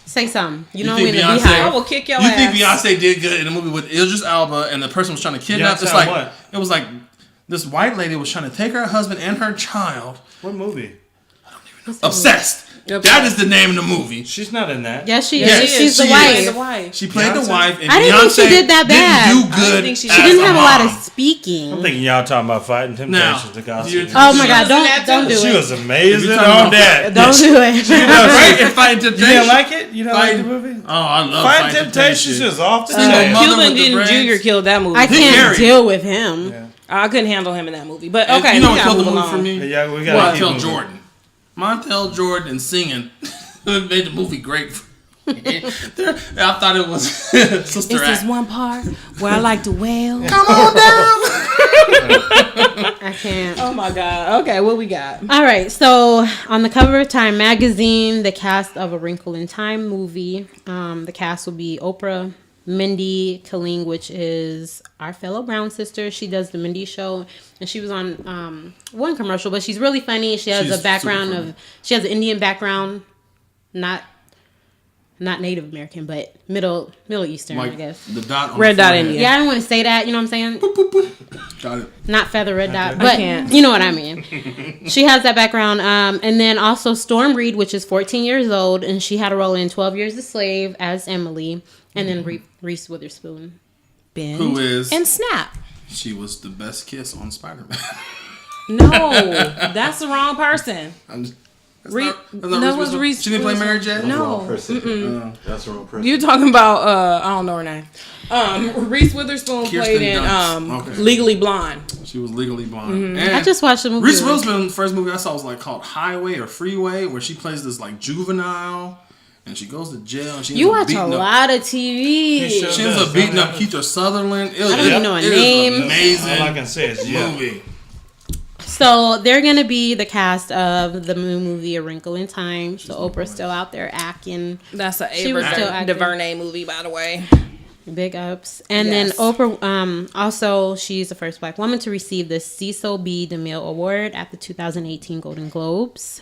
Say something. You know think we in the Beyonce- beehive. I will kick your You ass. think Beyonce did good in the movie with Idris Elba, and the person was trying to kidnap? Beyonce It's like what? it was like this white lady was trying to take her husband and her child. What movie? Obsessed. That is the name of the movie. She's not in that. Yes, she Yes, is. She's she the is. wife. She played the wife, and I didn't think she did that bad. Didn't do good. I didn't think she didn't have a lot of I'm speaking. thinking y'all talking about Fighting Temptations. The gospel. Oh my God! Don't do She it. was amazing talking on about- that. Don't do it. Right? And Fighting You Temptations. didn't like it? You don't like the movie? Oh, I love Fighting Temptations is off the Single chain. mother Cuban with the Gooding braids. Jr. killed that movie. I can't married. deal with him. Yeah. I couldn't handle him in that movie. But And okay, you know we what gotta killed the move movie for along. me? Yeah, we got Montel Jordan. Montel Jordan singing made the movie great. I thought it was Sister This Act. is one part where I like to wail. Come on down. I can't. Oh my God. Okay, what we got? All right, so on the cover of Time magazine, the cast of A Wrinkle in Time movie. The cast will be Oprah, Mindy Kaling, which is our fellow Brown sister. She does the Mindy Show, and she was on one commercial, but she's really funny. She has She's a background super funny. she has an Indian background, not not Native American, but Middle Eastern, Like I guess. the dot on Red the dot forehead. Indian. Yeah, I don't want to say that. You know what I'm saying? Boop, boop, boop. Got it. Not feather red dot, I but can't. you know what I mean. She has that background. And then also Storm Reed, which is 14 years old, and she had a role in 12 Years a Slave as Emily, and then Reese Witherspoon. Bend Who is? and snap. She was the best kiss on Spider-Man. No, that's the wrong person. That's Re- not that was Witherspoon. Reese She didn't play Mary J? No. That's the wrong person. You talking about I don't know her name. Reese Witherspoon Kirsten played in Dunst. Okay. Legally Blonde. She was Legally Blonde. Mm-hmm. And I just watched the movie. Reese Witherspoon's first movie I saw was like called Highway or Freeway, where she plays this like juvenile, and she goes to jail. And she You ends up watch a beating up- lot of TV. She ends up beating up Kiefer Sutherland. I don't even know a name. Amazing. All I can say is yeah. movie. So they're gonna be the cast of the movie A Wrinkle in Time. So Oprah's still out there acting. That's a She was still Ava acting. DuVernay movie, by the way. Big ups. And Yes. then Oprah, also, she's the first Black woman to receive the Cecil B. DeMille Award at the 2018 Golden Globes.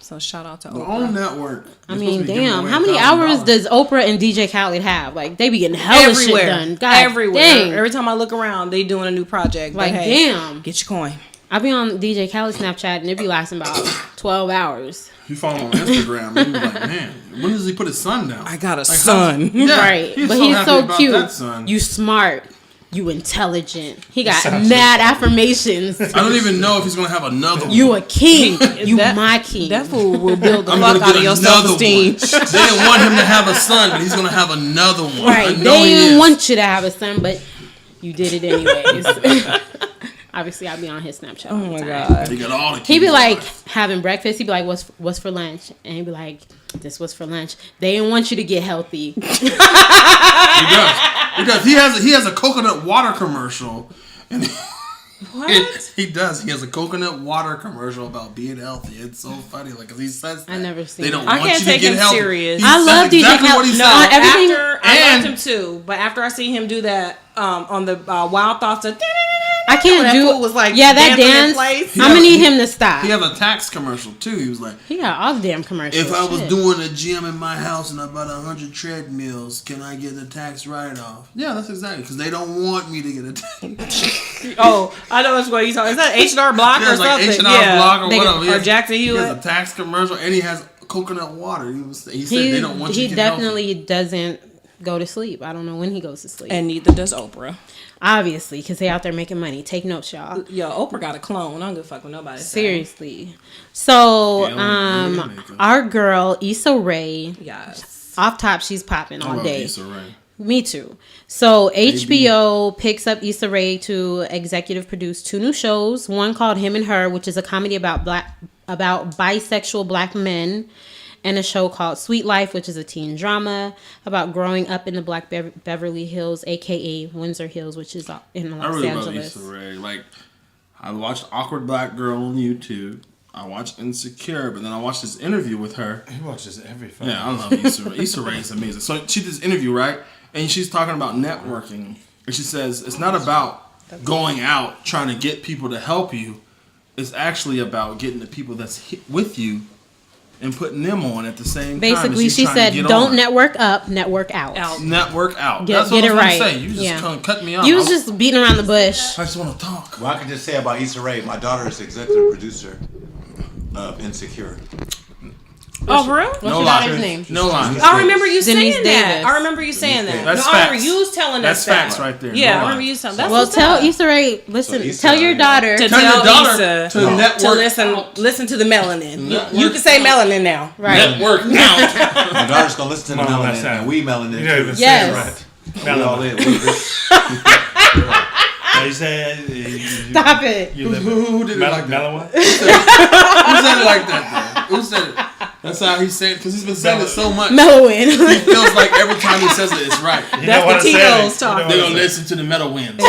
So shout out to The Oprah. own network. I mean, damn, how many hours does Oprah and DJ Khaled have? Like, they be getting hella Everywhere. shit done. God Everywhere. dang. Every time I look around, they doing a new project. Like, But hey, damn. get your coin. I be on DJ Khaled Snapchat and it be lasting about 12 hours. You follow him on Instagram, and you be like, man, when does he put his son down? I got a Like, son. Yeah, Right. he's But so he's happy so about cute. that son. You smart. You intelligent. He got Sounds mad affirmations. I don't even know if he's gonna have another one. You a king. You That- my king. That fool will build the I'm fuck gonna out get of your another self-esteem. one. They didn't want him to have a son, but he's gonna have another one. I Right. know They he didn't is. want you to have a son, but you did it anyways. Obviously, I'll be on his Snapchat. Oh my god. He got all the kids. He'd be like having breakfast. He'd be like, "What's for lunch?" And he'd be like, "This was for lunch." They didn't want you to get healthy. He does. He does. He has a coconut water commercial. And What? he does. He has a coconut water commercial about being healthy. It's so funny. Like, 'cause he says that. I never seen They don't it. I want can't you to take get him healthy. serious. He I says love DJ exactly what he Khaled. said. No, everything- After I and- loved him too, but after I see him do that on the Wild Thoughts of I can't that do. fool was like yeah, that dancing in dance. place. I'm gonna need him to stop. He has a tax commercial too. He was like, He got all the damn commercials. if I was Shit. doing a gym in my house and I bought 100 treadmills, can I get the tax write-off? Yeah, that's exactly, because they don't want me to get a tax. Oh, I know that's what he's talking. Is that H&R Block Yeah, or it's like something? H&R Block or Nigga, whatever. He Or has- Jackson He has Hewitt. a tax commercial and he has coconut water. He said they don't want you he to get definitely doesn't go to sleep. I don't know when he goes to sleep. And neither does Oprah. Obviously, because they out there making money. Take notes, y'all. Yo, Oprah got a clone. I don't give a fuck with nobody. say. Seriously. So, Yeah, makeup. our girl Issa Rae, Yes. off top, she's popping I all love day. Issa Rae. Me too. So HBO picks up Issa Rae to executive produce 2 new shows. One called Him and Her, which is a comedy about bisexual black men, and a show called Sweet Life, which is a teen drama about growing up in the Black Beverly Hills, aka Windsor Hills, which is in I Los really love Angeles. Issa Rae. Like, I watched Awkward Black Girl on YouTube. I watched Insecure, but then I watched this interview with her. He watches every film. Yeah, I love Issa Rae. Issa Rae is amazing. So she did this interview, right? And she's talking about networking. And she says, it's not about going out trying to get people to help you. It's actually about getting the people that's with you and putting them on at the same time. Basically, as she you trying to said, get "Don't on. network up, network out." Network out. Get, That's what get I it was right. going to say. You just Yeah. kind of cut me off. You was just beating around the bush. I just want to talk. Well, I can just say about Issa Rae, my daughter is executive producer of Insecure. Oh, for real? What's No your lie. daughter's name? No lie. I remember you Denise saying that. Davis. I remember you saying that. That's no, I remember facts. you was telling That's us that. facts right there. Yeah, No I lie. remember you telling. That's Well, what's tell up. Issa Rae, listen, So Issa tell your Rae, daughter. to Tell your tell daughter Issa to network listen to the melanin. Network You can say melanin now. Right. Network out. My daughter's gonna listen to the Come on, Melanin, that's that. and we Melanin You don't even too. say Yes. it We all right. in. He said, Stop it. You live Who did it like that? Melon? Who said it like that, though? Who said it? That's how he said it, because he's been saying it so much. Mellowin. He feels like every time he says it, it's right. That's the Tito's talking. They're going to listen to the metal winds.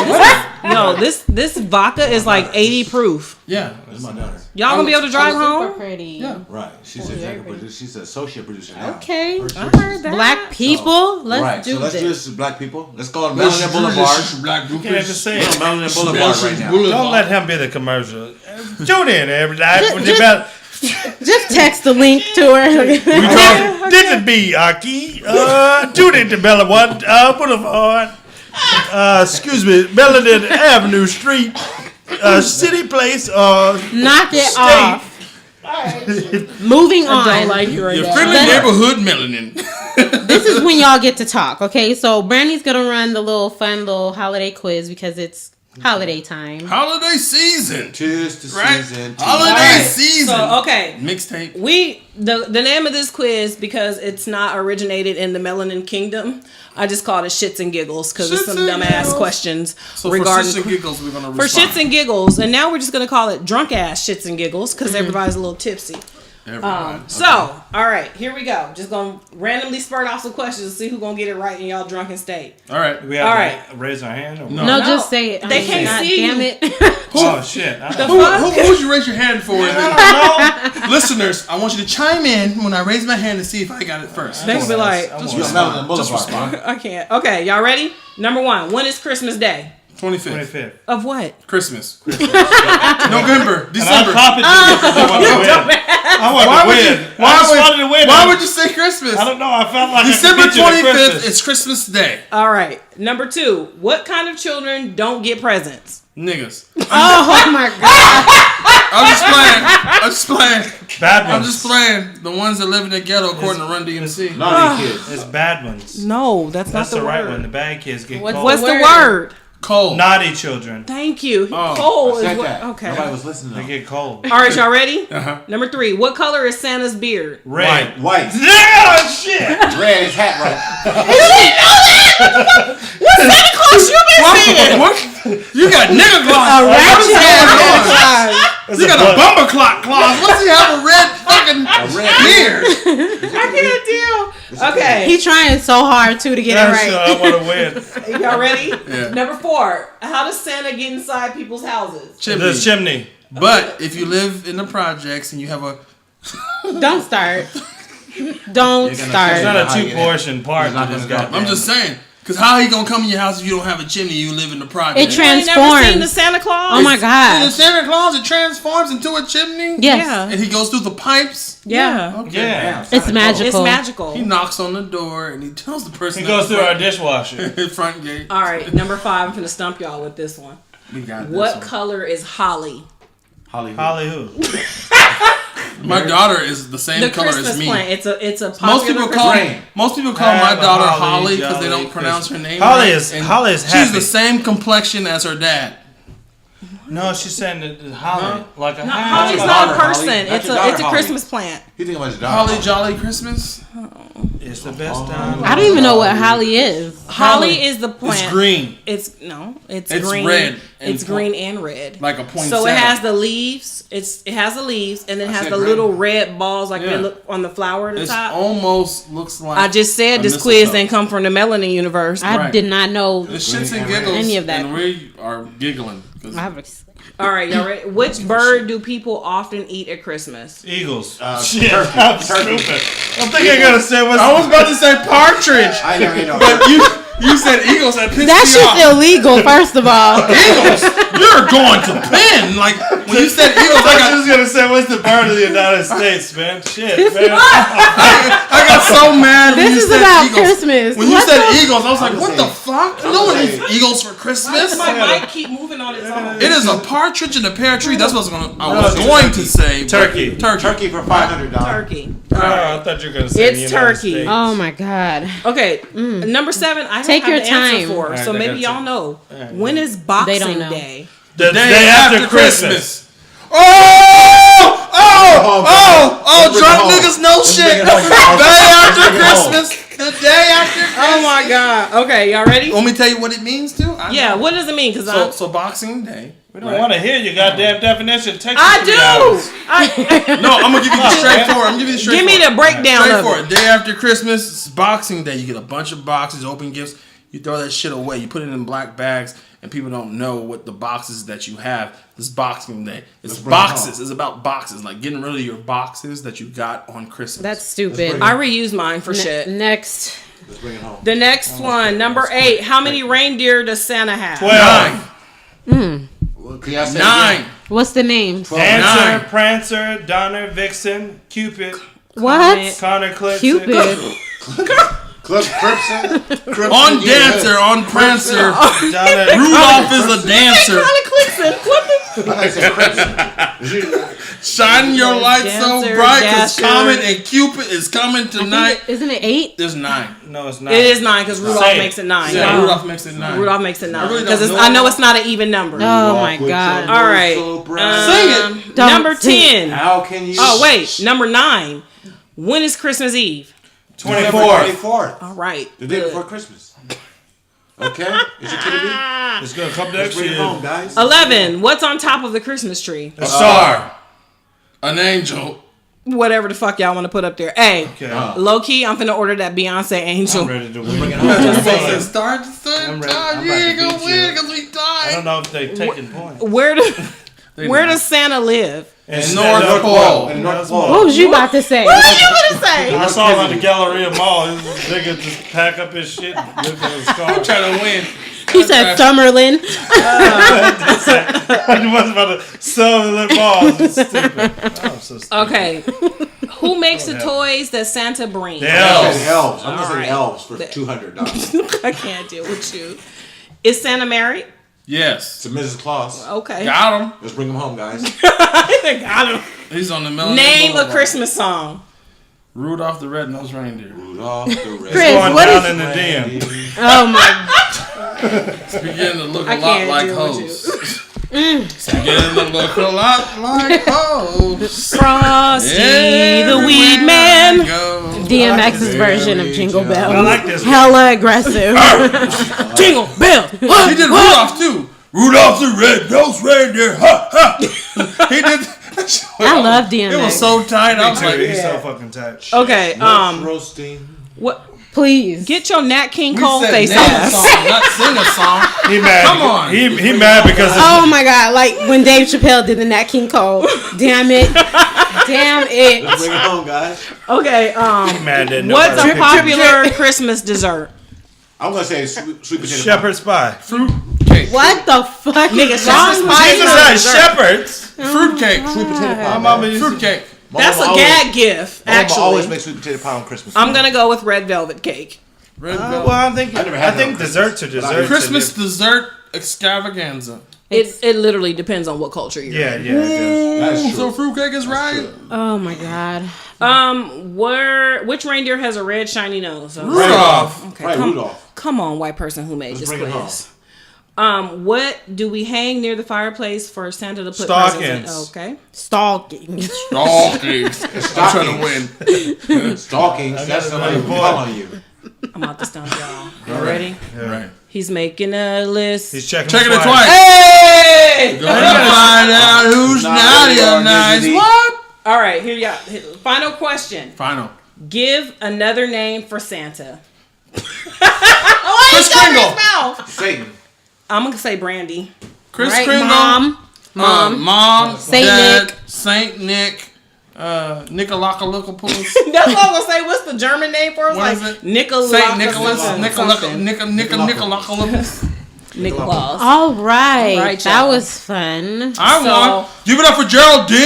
No, this vodka is like 80 proof. Yeah. That's my daughter. Y'all gonna be able to drive Super home? pretty. Yeah. Right. She's executive producer. She's an associate producer now. Okay. First I year. heard that. Black people, let's Right. do So let's this. do this, black people. Let's go on Melanin Boulevard. Black You can't even say it. Melanin Boulevard right now. Don't let him be the commercial. Tune in every night. Just- Just text the link to her. This is B, Aki. Tune to Bellwood Boulevard. Excuse me, Melanin Avenue Street. City Place. Knock it state. off. Moving on. I don't like you right Your now. friendly neighborhood melanin. This is when y'all get to talk, okay? So Brandy's gonna run the fun little holiday quiz because it's holiday time. Holiday season. Tis the Right? season. Holiday season. So okay, Mixtape. the name of this quiz, because it's not originated in the Melanin Kingdom, I just called it Shits and Giggles because it's Shits some and dumbass giggles. questions So regarding for shits and giggles, we're gonna for respond. shits and giggles, and now we're just gonna call it drunk ass shits and giggles because everybody's a little tipsy. Everybody. So, all right, here we go. Just gonna randomly spurt off some questions and see who's gonna get it right in y'all drunken state. All right. We have All to right. raise our hand? Or No, just say it. They can't God see damn you. it. Oh, shit. Who would you raise your hand for? Listeners, I want you to chime in when I raise my hand to see if I got it first. They could be like, You're Melanin Boulevard, man. I can't. Okay, y'all ready? Number 1. When is Christmas Day? 25th. Of what? Christmas. November. And I December. copied you because I wanted to win. I wanted to win. Why would you say Christmas? I don't know. I felt like December I could beat you to 25th, Christmas. it's Christmas Day. All right. Number 2. What kind of children don't get presents? Niggas. Oh my god. I'm just playing. Bad I'm ones. just playing. The ones that live in the ghetto, according to Run DMC. Naughty kids. It's bad ones. No, that's That's not the the right word. one. The bad kids get What's cold. What's the word? word? Cold. Naughty children. Thank you. Oh, Cole I is said what. that. Okay. Nobody was listening. They though. get cold. All right, y'all ready? Uh-huh. Number 3. What color is Santa's beard? Red. White. Yeah, shit. Red is hat right. Santa Claus, you been saying? What? You got nigga claws. Ratchet. You got a bumper clock clause. What's he have a red fucking red beard? I can't deal. Okay. He's trying so hard too to get That's it I right. want to win. Y'all ready? Yeah. Number 4. How does Santa get inside people's houses? The chimney. But if you live in the projects and you have a Don't start. Don't It's start. not a 2-portion part. He's not to this gonna go. goddamn- I'm just saying. Because how he gonna come in your house if you don't have a chimney? You live in the project. It You ain't never seen transforms. the Santa Claus? Oh my In the god. Santa Claus, it transforms into a chimney. Yes. Yeah. And he goes through the pipes. Yeah. Okay. Yeah. It's magical. It's magical. He knocks on the door and he tells the person. He goes through our dishwasher. front gate. All right, number 5. I'm gonna stump y'all with this one. We got this What one. color is holly? Hollywood. Holly who? My daughter is the same The color Christmas as me. plant. It's a Most popular people call Christmas- my daughter Holly, Holly because they Jolly, don't pronounce her name. Holly right. is And Holly is she's happy. the same complexion as her dad. No, she's saying that Holly like a No, Holly. holly's That's not a your daughter, person. Holly. That's It's your a daughter, Holly. Christmas plant. You think about your daughter. Holly Jolly Christmas. It's the best time. I don't even know what holly is. Holly is the plant. It's green, It's It's green. red and It's green and red. like a poinsettia. So it has the leaves. It has the leaves, and then it I has said the red. little red balls like Yeah. they look on the flower at the It top. almost looks like. I just said a this mistletoe. quiz didn't come from the Melanin universe. I Right. did not know. The shits and giggles. Any of that. And we are giggling. 'cause I have All right, y'all ready? Which bird do people often eat at Christmas? Eagles. Shit, turkey. I'm Turkey. stupid. I'm thinking I'm gonna say what's. I was about to say partridge, I never ate no. but you said eagles. That pissed That me shit's off. illegal, first of all. Eagles, you're going to pen. Like when you said eagles, I was gonna say what's the bird of the United States, man. Shit, man. I got so mad when This you is said about eagles. Christmas. When you What said the- eagles, I was like, I'm what saying- the fuck? No one eats eagles for Christmas. My mic keep moving on its own. It is a partridge in a pear tree. That's what I was going to say. but Turkey. Turkey for $500. Turkey. Oh, I thought you were gonna say It's the United turkey. States. Oh my god. Okay, number 7. I don't Take have your an answer time. for, Alright, so I maybe got y'all you. know. When is Boxing They don't know. Day? The Day after Christmas. Oh! Let's bring it Drunk home. niggas know Let's shit. bring it home. Day after Let's bring it home. Christmas. The day after Christmas. Oh my god. Okay, y'all ready? Want me to tell you what it means too? I Yeah, know. what does it mean? Because So Boxing Day. We don't want to hear your goddamn definition. Take I 3 do. hours. I, No, I'm gonna give you the straightforward. I'm gonna give you the give straightforward. me the breakdown of Straightforward. it. Day after Christmas, it's Boxing Day. You get a bunch of boxes, open gifts. You throw that shit away. You put it in black bags, and people don't know what the boxes that you have. This Boxing Day. It's Let's bring it boxes. home. It's about boxes. Like getting rid of your boxes that you got on Christmas. That's stupid. I reuse mine for shit. Next. Let's bring it home. The next one, number 8. How many reindeer does Santa have? 12. Well, can y'all say it 9. again? What's the names? Dancer, Prancer, Donner, Vixen, Cupid. What? Connor, Clipson. Cupid. Cripson. On Dancer, on Prancer. Rudolph is a dancer. Shining your light so bright because Comet and Cupid is coming tonight. Isn't it 8? There's 9. No, it's not. It is 9 because Rudolph makes it 9. Yeah, Rudolph makes it 9. Rudolph makes it 9 really because don't I know it's not an even number. Oh my god. All right. Sing it. Number 10. How can you? Oh wait, number 9. When is Christmas Eve? 24th. All right. The day before Christmas. Okay? Is it gonna be? It's gonna come Let's next bring it year. home, guys. 11. What's on top of the Christmas tree? A star. An angel. Whatever the fuck y'all want to put up there. Hey, Okay. low key, I'm finna order that Beyonce angel. I'm ready to win. Bring it Just home. say start the same I'm ready. time. I'm You about to ain't gonna beat win you. because we I died. don't know if they taking points. Where does Santa live? And North Pole. And North What Pole. was you about to say? What are you gonna say? I saw him at the Galleria Mall. This nigga just pack up his shit and look at his car. Trying to win. He said Summerlin. He was about to sell the lip balls. It's stupid. Oh, I'm so stupid. Okay. Who makes the toys that Santa brings? The I'm elves. gonna say elves. I'm gonna say Alright. elves for $200. I can't deal with you. Is Santa married? Yes. To Mrs. Claus. Okay. Got him. Let's bring him home, guys. Got him. He's on the Melanin Name a Boulevard. Christmas song. Rudolph the Red-Nosed Reindeer. Rudolph the Red. Chris, Going what down is? in the den. Oh my. It's beginning to look a I lot can't like deal with hoes. It's beginning to look a lot like hoes. Frosty the Weed Man. DMX's version of Jingle Bell. I like this. Hella aggressive. Jingle Bell. He did Rudolph too. Rudolph's the Red-Nosed Reindeer. Ha ha. He did. I love DMX. It was so tight. I was like, He's so fucking tight. Okay. Roasting. What? Please. Get your Nat King we Cole said face name a ass. song, not sing a song. He mad. Come on. He mad because Oh my god, like when Dave Chappelle did the Nat King Cole. Damn it. Damn it. Let's bring it home, guys. Okay. mad that What's nobody a picked popular Christmas dessert? I'm gonna say sweet potato pie. Shepherd's pie. Fruit cake. What the fuck Nigga, is wrong Jesus with Jesus you? had shepherds. Fruit cake. Sweet potato pie. My man. mama used Fruit cake. My That's a mama gag gift, My mama always actually. makes sweet potato pie on Christmas. I'm gonna go with red velvet cake. Red well, velvet. I think I never had that on desserts are desserts. Christmas dessert extravaganza. It literally depends on what culture you're Yeah, in. yeah, it does. That's true. So fruit cake is right. Oh my god. Which reindeer has a red shiny nose? Rudolph. Okay, Right, Rudolph. come on, white person who made this bring it quiz. What do we hang near the fireplace for Santa to put Stockings. presents in? Okay. Stalking. Stockings. I'm trying to win. Stalking. That's somebody who's boy. on you. I'm out to stump y'all. You ready? Right. He's making a list. He's checking Checking it twice. twice. Hey! Gonna find out who's naughty or nice. Diddy. What? All right, here you go. Final question. Final. Give another name for Santa. Chris Kringle. Satan. I'm gonna say Brandy. Chris Right, Kringle. Mom. Mom. Saint Dad, Nick. Saint Nick. Nicolacalocapulus. That's what I was gonna say. What's the German name for it? What Like is it? Nicholas. Saint Nicholas. something. Nicolacalocapulus. Nicholas. All right. Right, that y'all. was fun. I So- won. Give it up for Gerald Dean.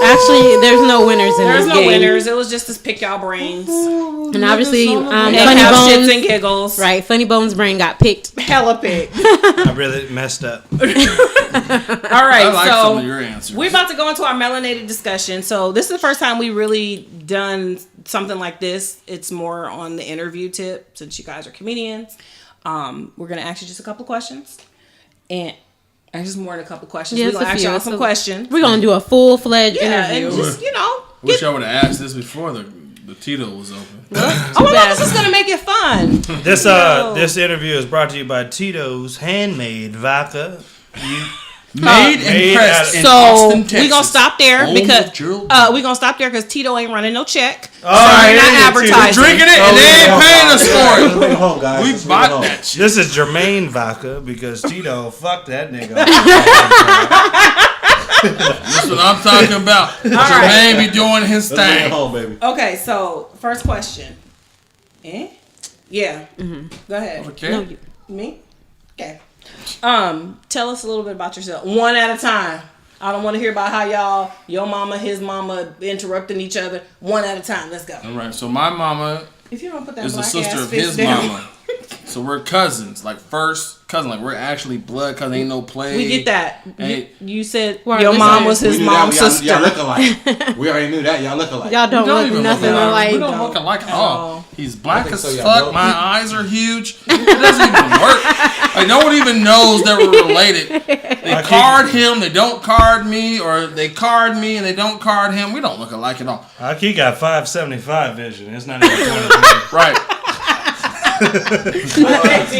Actually, there's no winners in There's this no game. winners. It was just to pick y'all brains. And obviously, And Funny have shits Bones. and giggles. Right, Funny Bones' brain got picked. Hella picked. I really messed up. All right, I like so some of your answers. we're about to go into our melanated discussion. So this is the first time we really done something like this. It's more on the interview tip since you guys are comedians. We're gonna ask you just a couple questions, and just more than a couple questions. Yeah, We're it's gonna a ask few. y'all some So- questions. We're gonna do a full-fledged Yeah, interview. and just Wish I would have asked this before the Tito was open. oh my God, this is gonna make it fun. This No. this interview is brought to you by Tito's Handmade Vodka. Made and Made pressed in So Austin, Texas. we gonna stop there Home because of Gerald we gonna stop there because Tito ain't running no check. Oh, so I we're not hear you, advertising. Drinking it and they ain't paying us for Let's it. bring it home, guys. We Let's bring it bought home. that shit. This is Jermaine Vodka because Tito fucked that nigga. That's what I'm talking about. Jermaine be doing his Let's bring it thing. home, baby. Okay, so first question. Yeah. Go ahead. Okay. No, you- Me? Okay. Tell us a little bit about yourself. One at a time. I don't want to hear about how your mama, his mama, interrupting each other one at a time. Let's go. All right. So my mama If you don't put that is the black sister ass of fist his down. mama. So we're cousins, like first cousin. Like we're actually blood cousins. Ain't no play. We get that. Ain't- You said Word, your we mom said- was his We knew that. mom's sister. Y'all look alike. We already knew that. Y'all look alike. Y'all don't look even nothing look alike. We don't look alike at all. He's black think as so, y'all fuck. don't. My eyes are huge. It doesn't even work. Like no one even knows that we're related. They card him. They don't card me, or they card me and they don't card him. We don't look alike at all. He got 575 vision. It's not even 20. Right.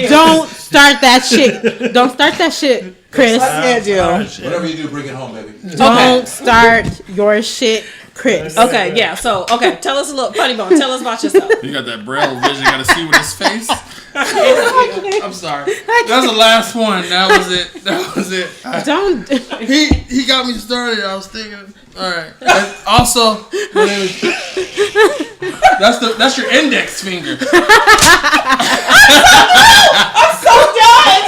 Don't start that shit. Don't start that shit, Chris. Whatever you do, bring it home, baby. Don't start your shit, Chris. Okay, yeah. So, tell us a little, FunnyBone. Tell us about yourself. You got that braille vision. Got to see with his face. I'm sorry. That's the last one. That was it. Don't. He got me started. I was thinking. All right. And also, my name is, that's your index finger. I'm so done.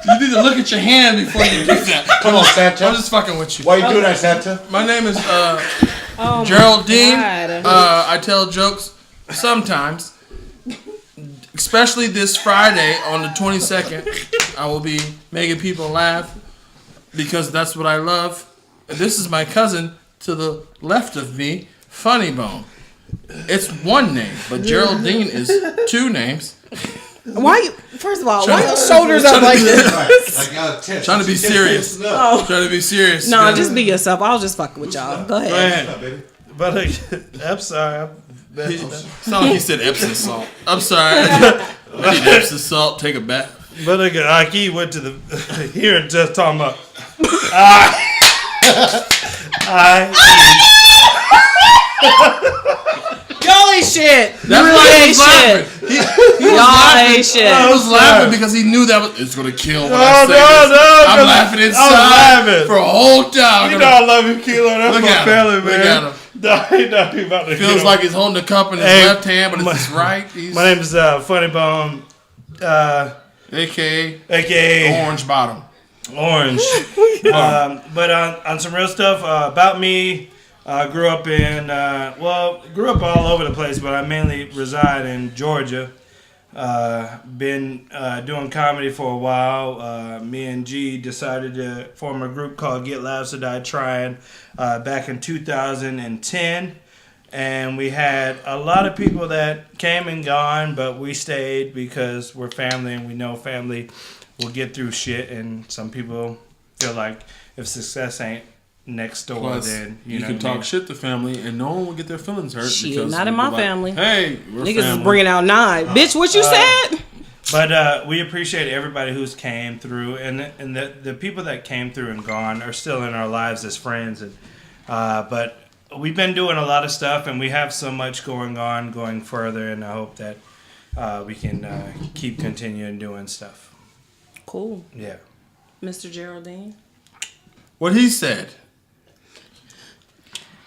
You need to look at your hand before you do that. Come on, Santa. I'm just fucking with you. Why you doing that, Santa? My name is Oh Gerald Dean. God. I tell jokes sometimes. Especially this Friday on the 22nd, I will be making people laugh because that's what I love. This is my cousin to the left of me, FunnyBone. It's one name, but Gerald Dean is two names. First of all, why your shoulders up like this? Like, Trying to be serious. Trying to be serious. No, just be yourself. I was just fucking with y'all. Go ahead. Man, but I'm sorry. It's not like he said Epsom salt. I'm sorry. I need Epsom salt. Take a bath. But Aki went to the here and just talking about. Y'all ain't shit. That's You why really he ain't was laughing. shit. He was Y'all laughing. ain't shit. He was laughing because he knew that it's gonna kill when I No, say this. no, I'm 'cause laughing I was inside laughing. for a whole time. You know I love you, Kilo. That's Look my at him. family, Look man. at him. No, he not about to Feels kill like him. he's holding the cup in his Hey, left hand, but it's his right. He's My name is FunnyBone, AKA aka Orange Bottom. Orange. But on some real stuff about me, grew up all over the place, but I mainly reside in Georgia. Been doing comedy for a while. Me and G decided to form a group called Get Loud So Die Trying back in 2010. And we had a lot of people that came and gone, but we stayed because we're family and we know family will get through shit. And some people feel like if success ain't next door, Plus, then you know can what I mean? talk shit to family and no one will get their feelings hurt. Shit, because not in we'll my be like, family. Hey, we're Niggas family. is bringing out 9. Bitch, what you said? But we appreciate everybody who's came through, and the people that came through and gone are still in our lives as friends. And but we've been doing a lot of stuff, and we have so much going on, going further, and I hope that we can keep continuing doing stuff. Cool. Yeah. Mr. Geraldine. What he said.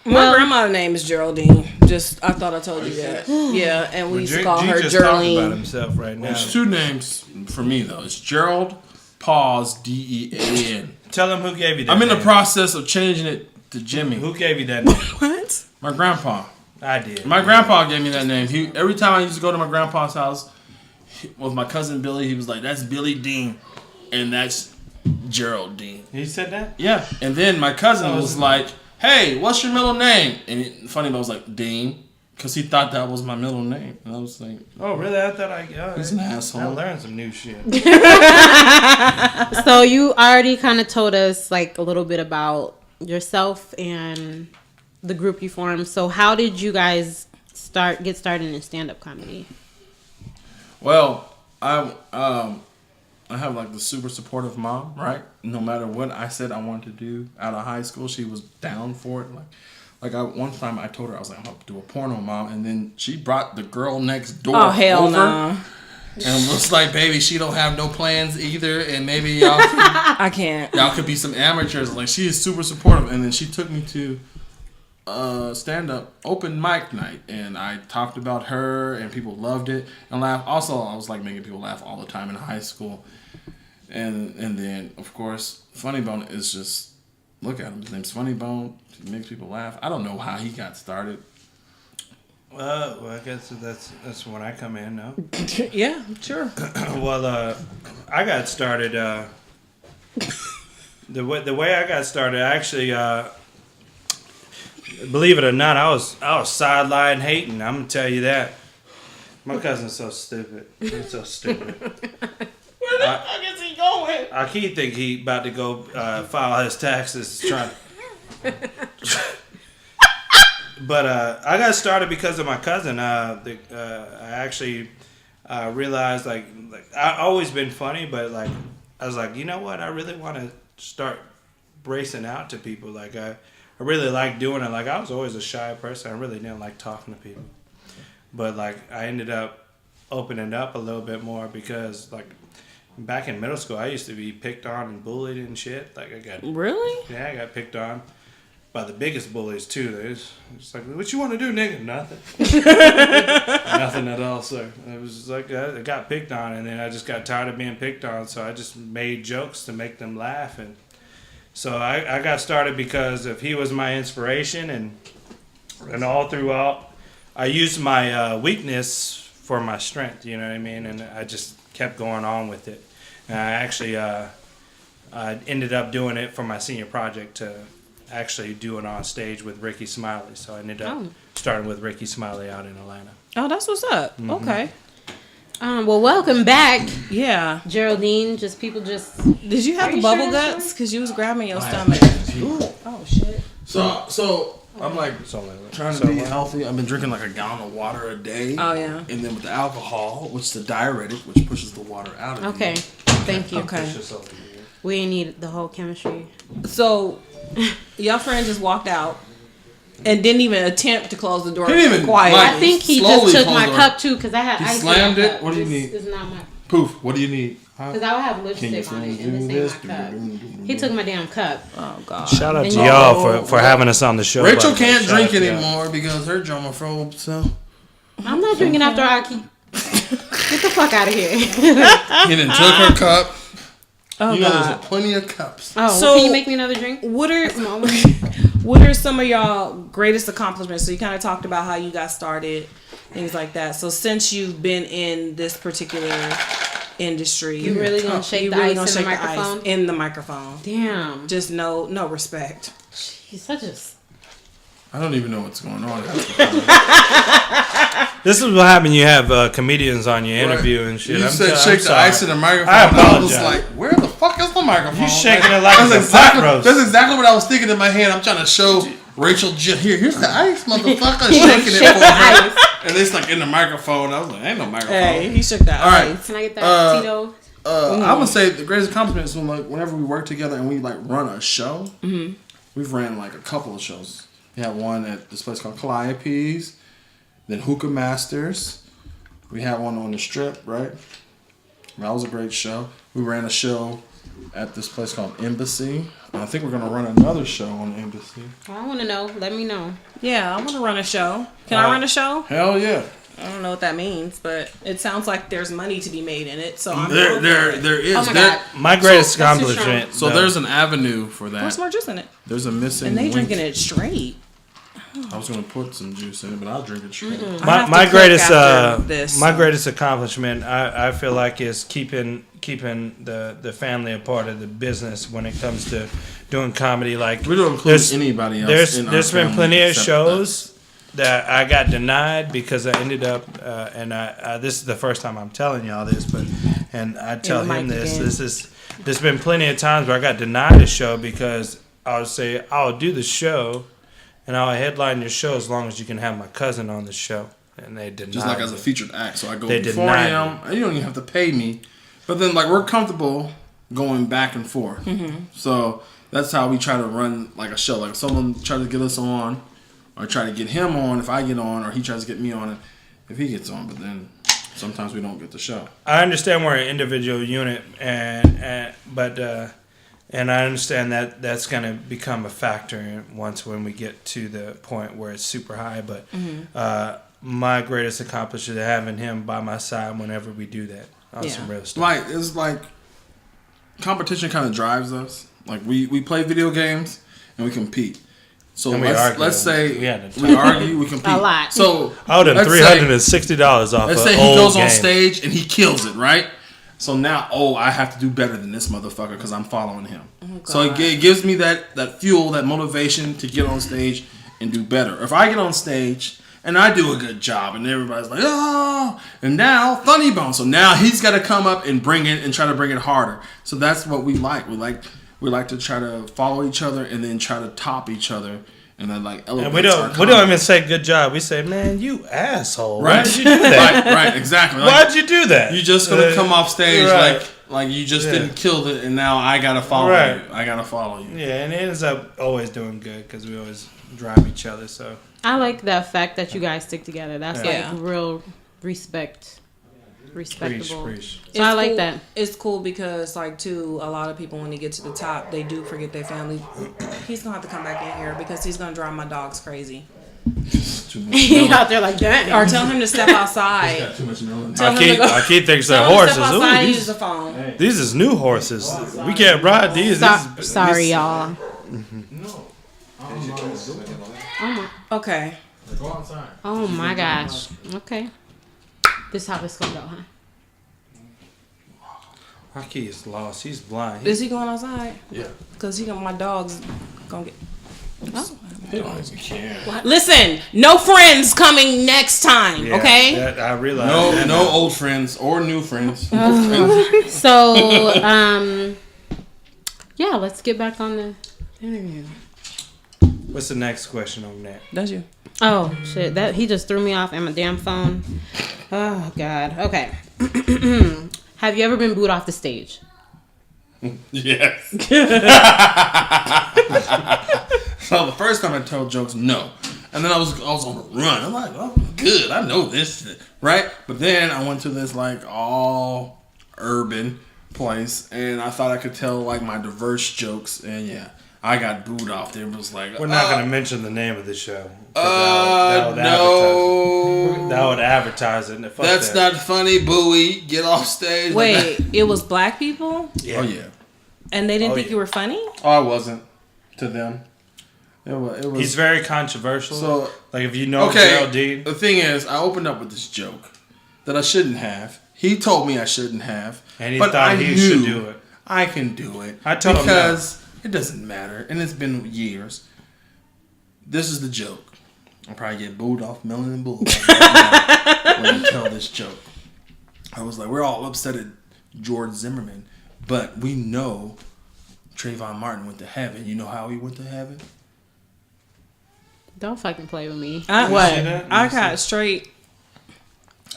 My grandma's name is Geraldine. I thought I told you that. Yeah, and we used to call her just talking about Geraldine. himself right now. There's two names for me though. It's Gerald Pause Dean. Tell him who gave you that. I'm in the name. process of changing it to Jimmy. Who gave you that name? What? My grandpa. I did. My grandpa gave me that name. Every time I used to go to my grandpa's house with my cousin Billy, he was like, "That's Billy Dean, and that's Gerald Dean." He said that? Yeah. And then my cousin was like, "Hey, what's your middle name?" And FunnyBone was like, "Dean," because he thought that was my middle name. And I was like, Oh, really? I thought he's an asshole. I learned some new shit. So you already kind of told us like a little bit about yourself and the group you formed. So how did you guys get started in stand-up comedy? Well, I have like the super supportive mom, right? No matter what I said I wanted to do out of high school, she was down for it. One time I told her I was like, I'm gonna do a porno, mom, and then she brought the girl next door Oh, hell over, no. and was like, baby, she don't have no plans either, and maybe y'all could, I can't. y'all could be some amateurs. Like she is super supportive, and then she took me to stand-up open mic night, and I talked about her, and people loved it and laughed. Also, I was like making people laugh all the time in high school, and then of course FunnyBone is just look at him. His name's FunnyBone. He makes people laugh. I don't know how he got started. Well, I guess that's when I come in now. Yeah, sure. Well, I got started. The way I got started, actually, believe it or not, I was sideline hating. I'm gonna tell you that. My cousin's so stupid. He's so stupid. Where the fuck is he going? I keep thinking he about to go file his taxes. But I got started because of my cousin. I actually realized like I always been funny, but like I was like, you know what? I really want to start bracing out to people. Like I really like doing it. Like I was always a shy person. I really didn't like talking to people. But like I ended up opening up a little bit more because like back in middle school I used to be picked on and bullied and shit. Like I got I got picked on by the biggest bullies too. It's like, what you want to do, nigga? Nothing. Nothing at all, sir. It was just like I got picked on, and then I just got tired of being picked on, so I just made jokes to make them laugh, and so I got started because if he was my inspiration, and all throughout, I used my weakness for my strength. You know what I mean? And I just kept going on with it. And I actually I ended up doing it for my senior project to actually do it on stage with Ricky Smiley. So I ended up starting with Ricky Smiley out in Atlanta. Oh, that's what's up. Mm-hmm. Okay. Well, welcome back. Yeah. Geraldine, Did you have the bubble guts? Because you was grabbing your stomach. Ooh. Oh, shit. So I'm like trying to be healthy. I've been drinking like a gallon of water a day. Oh, yeah. And then with the alcohol, which is the diuretic, which pushes the water out of you. Okay. Thank you. Okay. We ain't need the whole chemistry. So, your friend just walked out and didn't even attempt to close the door. He didn't even, quietly. I think he just took my cup too because I had ice. He slammed it. Cup. What do you need? It's not my. Poof. What do you need? Because I would have lipstick on it and this ain't my cup. He took my damn cup. Oh God! Shout out to y'all for having us on the show. Racheal can't drink anymore because her germaphobe. So I'm not drinking after Aki. Get the fuck out of here. He done took her cup. Oh, you know, God. there's plenty of cups. Oh, so can you make me another drink? What are some of y'all greatest accomplishments? So you kind of talked about how you got started, things like that. So since you've been in this particular industry, you really gonna shake the ice in the microphone? In the microphone. Damn. Just no respect. He's such a. I don't even know what's going on. This is what happened. You have comedians on your interview and shit. You said shake the ice in the microphone. I apologize. I was like, where the fuck is the microphone? You shaking it like it's a pot roast. That's exactly what I was thinking in my head. I'm trying to show Racheal, here's the ice, motherfucker. Shaking it for her. And it's like in the microphone. I was like, ain't no microphone. Hey, he shook that ice. Can I get that Tito? I would say the greatest accomplishment is whenever we work together and we like run a show. Mm-hmm. We've ran like a couple of shows. We had one at this place called Calliopes, then Hookah Masters. We had one on the Strip, right? That was a great show. We ran a show at this place called Embassy. I think we're going to run another show on Embassy. I want to know. Let me know. Yeah, I want to run a show. Can I run a show? Hell yeah. I don't know what that means, but it sounds like there's money to be made in it. So there is. Oh my God. My greatest accomplishment. So there's an avenue for that. Where's more juice in it? There's a missing. And they link. drinking it straight. I was gonna put some juice in it, but I'll drink it straight. My greatest accomplishment, I feel like, is keeping the family a part of the business when it comes to doing comedy. Like we don't include anybody else. There's been plenty of shows that I got denied because I ended up, and this is the first time I'm telling y'all this, and I tell him this. There's been plenty of times where I got denied a show because I would say I'll do the show. And I'll headline your show as long as you can have my cousin on the show. And they denied just like as a featured act. So I go they before him. You don't even have to pay me. But then like we're comfortable going back and forth. Mm-hmm. So that's how we try to run like a show. Like if someone tries to get us on or try to get him on if I get on or he tries to get me on if he gets on. But then sometimes we don't get the show. I understand we're an individual unit and I understand that that's going to become a factor when we get to the point where it's super high. But my greatest accomplishment is having him by my side whenever we do that on some real stuff. Like, it's like competition kind of drives us. Like, we play video games, and we compete. So And let's say we we argue, we compete A lot. So I owed him let's $360 off. Let's say he goes on stage and he kills it, right? So now, I have to do better than this motherfucker because I'm following him. So it gives me that fuel, that motivation to get on stage and do better. If I get on stage and I do a good job and everybody's like, oh, and now FunnyBone. So now he's got to come up and bring it and try to bring it harder. So that's what we like. We like to try to follow each other and then try to top each other. And then elevate. And we don't even say good job. We say, man, you asshole. Right. Why'd you do that? right, exactly. Why'd you do that? You just gonna come off stage like you just didn't kill it, and now I gotta follow you. I gotta follow you. Yeah, and it ends up always doing good because we always drive each other. So I like the fact that you guys stick together. That's real respectable. Preach. So I like that. It's cool because, too, a lot of people when they get to the top, they do forget their family. He's gonna have to come back in here because he's gonna drive my dogs crazy. He out there like that. Or tell him to step outside. I keep thinking that horses. Step outside, use the phone. These is new horses. We can't ride these. Sorry, y'all. Okay. Oh my gosh. Okay. This is how it's gonna go, huh? Rocky is lost. He's blind. Is he going outside? Yeah. Because my dog's gonna get. Oh. Listen, no friends coming next time. Yeah, okay. That, I realize. No old friends or new friends. So, yeah, let's get back on the interview. What's the next question on that? That's you. Oh shit! That he just threw me off and my damn phone. Oh god. Okay. Have you ever been booed off the stage? Yes. So the first time I told jokes, no. And then I was on a run. I'm like, oh, good. I know this shit, right? But then I went to this all urban place, and I thought I could tell my diverse jokes, and I got booed off there. It was like, we're not going to mention the name of the show. No. That would advertise it. That's not funny, Bowie. Get off stage. Wait, it was black people? Yeah. Oh, yeah. And they didn't think you were funny? Oh, I wasn't to them. It was. He's very controversial. So, if you know Gerald Dean. The thing is, I opened up with this joke that I shouldn't have. He told me I shouldn't have. And he thought he should do it. I can do it. I told him because it doesn't matter. And it's been years. This is the joke. I'll probably get booed off Melanin Boulevard when I tell this joke. I was like, we're all upset at George Zimmerman, but we know Trayvon Martin went to heaven. You know how he went to heaven? Don't fucking play with me. I got straight.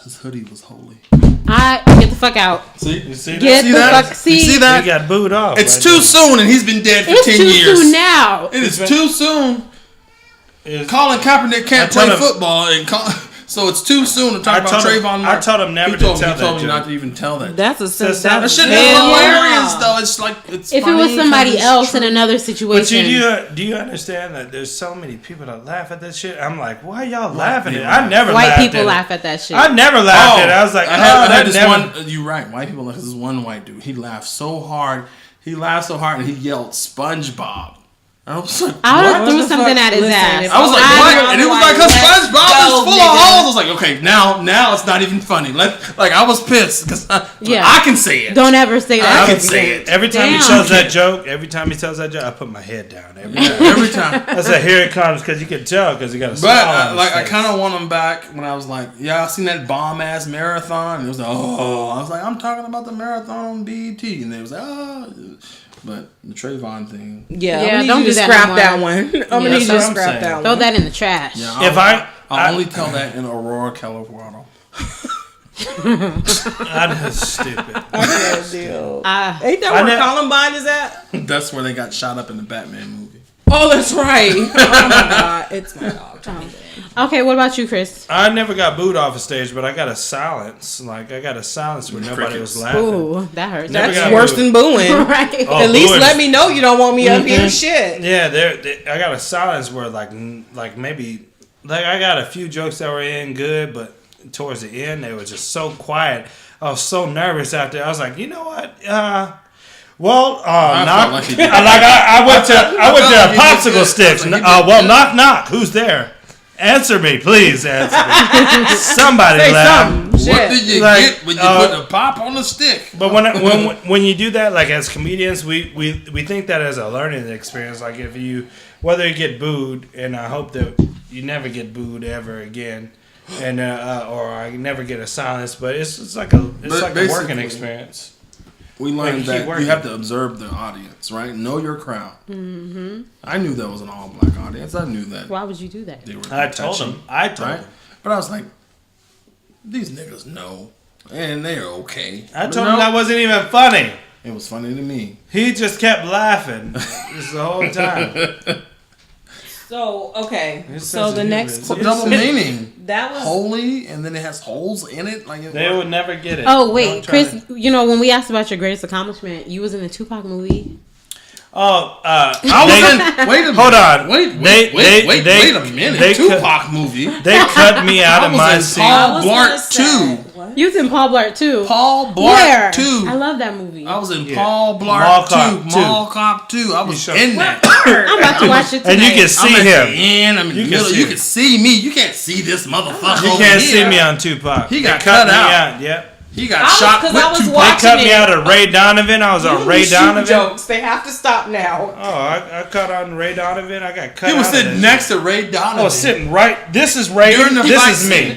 His hoodie was holy. Get the fuck out. See? You see that? Get see the that? fuck. See? You see that? He got booed off. It's too soon, and he's been dead for 10 years. It's too soon now. It is too soon. Colin Kaepernick can't play football, and so it's too soon to talk about Trayvon Martin. I told him never to tell that. He told me not to even tell that. That's a that shit is hilarious, though. It's if funny it was somebody else in another situation. But do you understand that there's so many people that laugh at that shit? I'm like, why y'all laughing at it? I never laughed at it. White people laugh at that shit. I never laughed at it. I was like, I had this one. You're right. White people laugh. This one white dude. He laughed so hard. And he yelled SpongeBob. I was like, I would have threw something at his ass. I was like, what? And it was like, cause SpongeBob is full of holes. I was like, okay, now it's not even funny. I was pissed because I can say it. Don't ever say that. I can say it. Every time he tells that joke, I put my head down. Every time. I said, here it comes, because you can tell because he got a smile. But I kind of want him back when I was like, I seen that bomb ass marathon. And it was like, I was like, I'm talking about the marathon on BET, and they was like, But the Trayvon thing. Yeah, don't just scrap that one. I'm gonna need you to scrap that one. Throw that in the trash. Yeah, I'll only tell that in Aurora, California. That's stupid. Ain't that where Columbine is at? That's where they got shot up in the Batman movie. Oh, that's right. Oh my god, it's my dog. Okay, what about you, Chris? I never got booed off a stage, but I got a silence. I got a silence where nobody was laughing. Ooh, that hurts. That's worse than booing. Right. At least let me know you don't want me up here. Shit. Yeah, I got a silence where maybe I got a few jokes that were in good, but towards the end they were just so quiet. I was so nervous out there. I was like, you know what? Well, knock. like he I went to popsicle sticks. Knock, knock. Who's there? Answer me, please. Answer me. Somebody laugh. What did you get when you put the pop on the stick? But when you do that, like as comedians, we think that as a learning experience. Like whether you get booed, and I hope that you never get booed ever again, and or I never get a silence. But it's like a working experience. We learned that you have to observe the audience, right? Know your crowd. Mm-hmm. I knew that was an all-black audience. I knew that. Why would you do that? I told them. But I was like, these niggas know, and they're okay. I told him that wasn't even funny. It was funny to me. He just kept laughing this the whole time. So, okay. So the next double meaning. That was holy, and then it has holes in it. Like they would never get it. Oh wait, Chris. When we asked about your greatest accomplishment, you was in the Tupac movie. Oh, I was in. Wait a minute. Hold on. Wait a minute. Tupac movie. They cut me out of my scene. Paul Blart 2. You was in Paul Blart 2. Paul Blart 2. I love that movie. I was in Paul Blart 2. Mall Cop 2. I was in that. I'm about to watch it tonight. And you can see him. I'm in the middle. You can see me. You can't see this motherfucker. You can't see me on Tupac. He got cut out. Yep. He got shot with They Tupac. cut me out of Ray Donovan. I was on Ray Donovan. Jokes. They have to stop now. Oh, I cut on Ray Donovan. I got cut. He was sitting next to Ray Donovan. I was sitting right. This is Ray. This is me.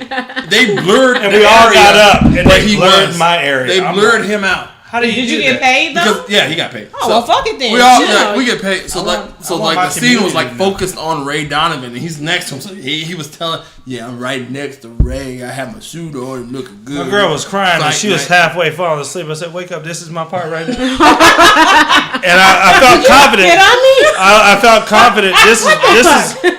They blurred, and we all got up, and they blurred my area. They blurred him out. How did you get paid though? Because, yeah, he got paid. Oh, well, fuck it then. We get paid. So the scene was like focused on Ray Donovan, and he's next to him. So he was telling, I'm right next to Ray. I have my suit on and looking good. My girl was crying, and she was halfway falling asleep. I said, "Wake up! This is my part right now." And I felt confident. Get on me? I felt confident.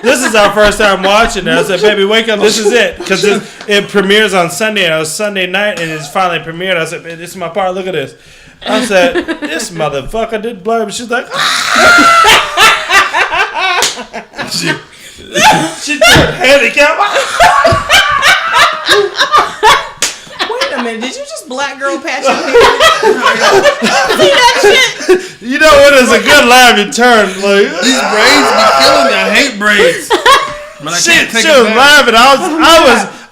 This is our first time watching it. I said, "Baby, wake up! This is it." Because it premieres on Sunday, and it was Sunday night, and it's finally premiered. I said, "Baby, this is my part. Look at this." I said, "This motherfucker did blur," but she's like, she turned handicap. Wait a minute, did you just black girl patch your hair? See that shit? You know when it's a good laugh, you turn like these braids be killing me. I hate braids. But she was laughing.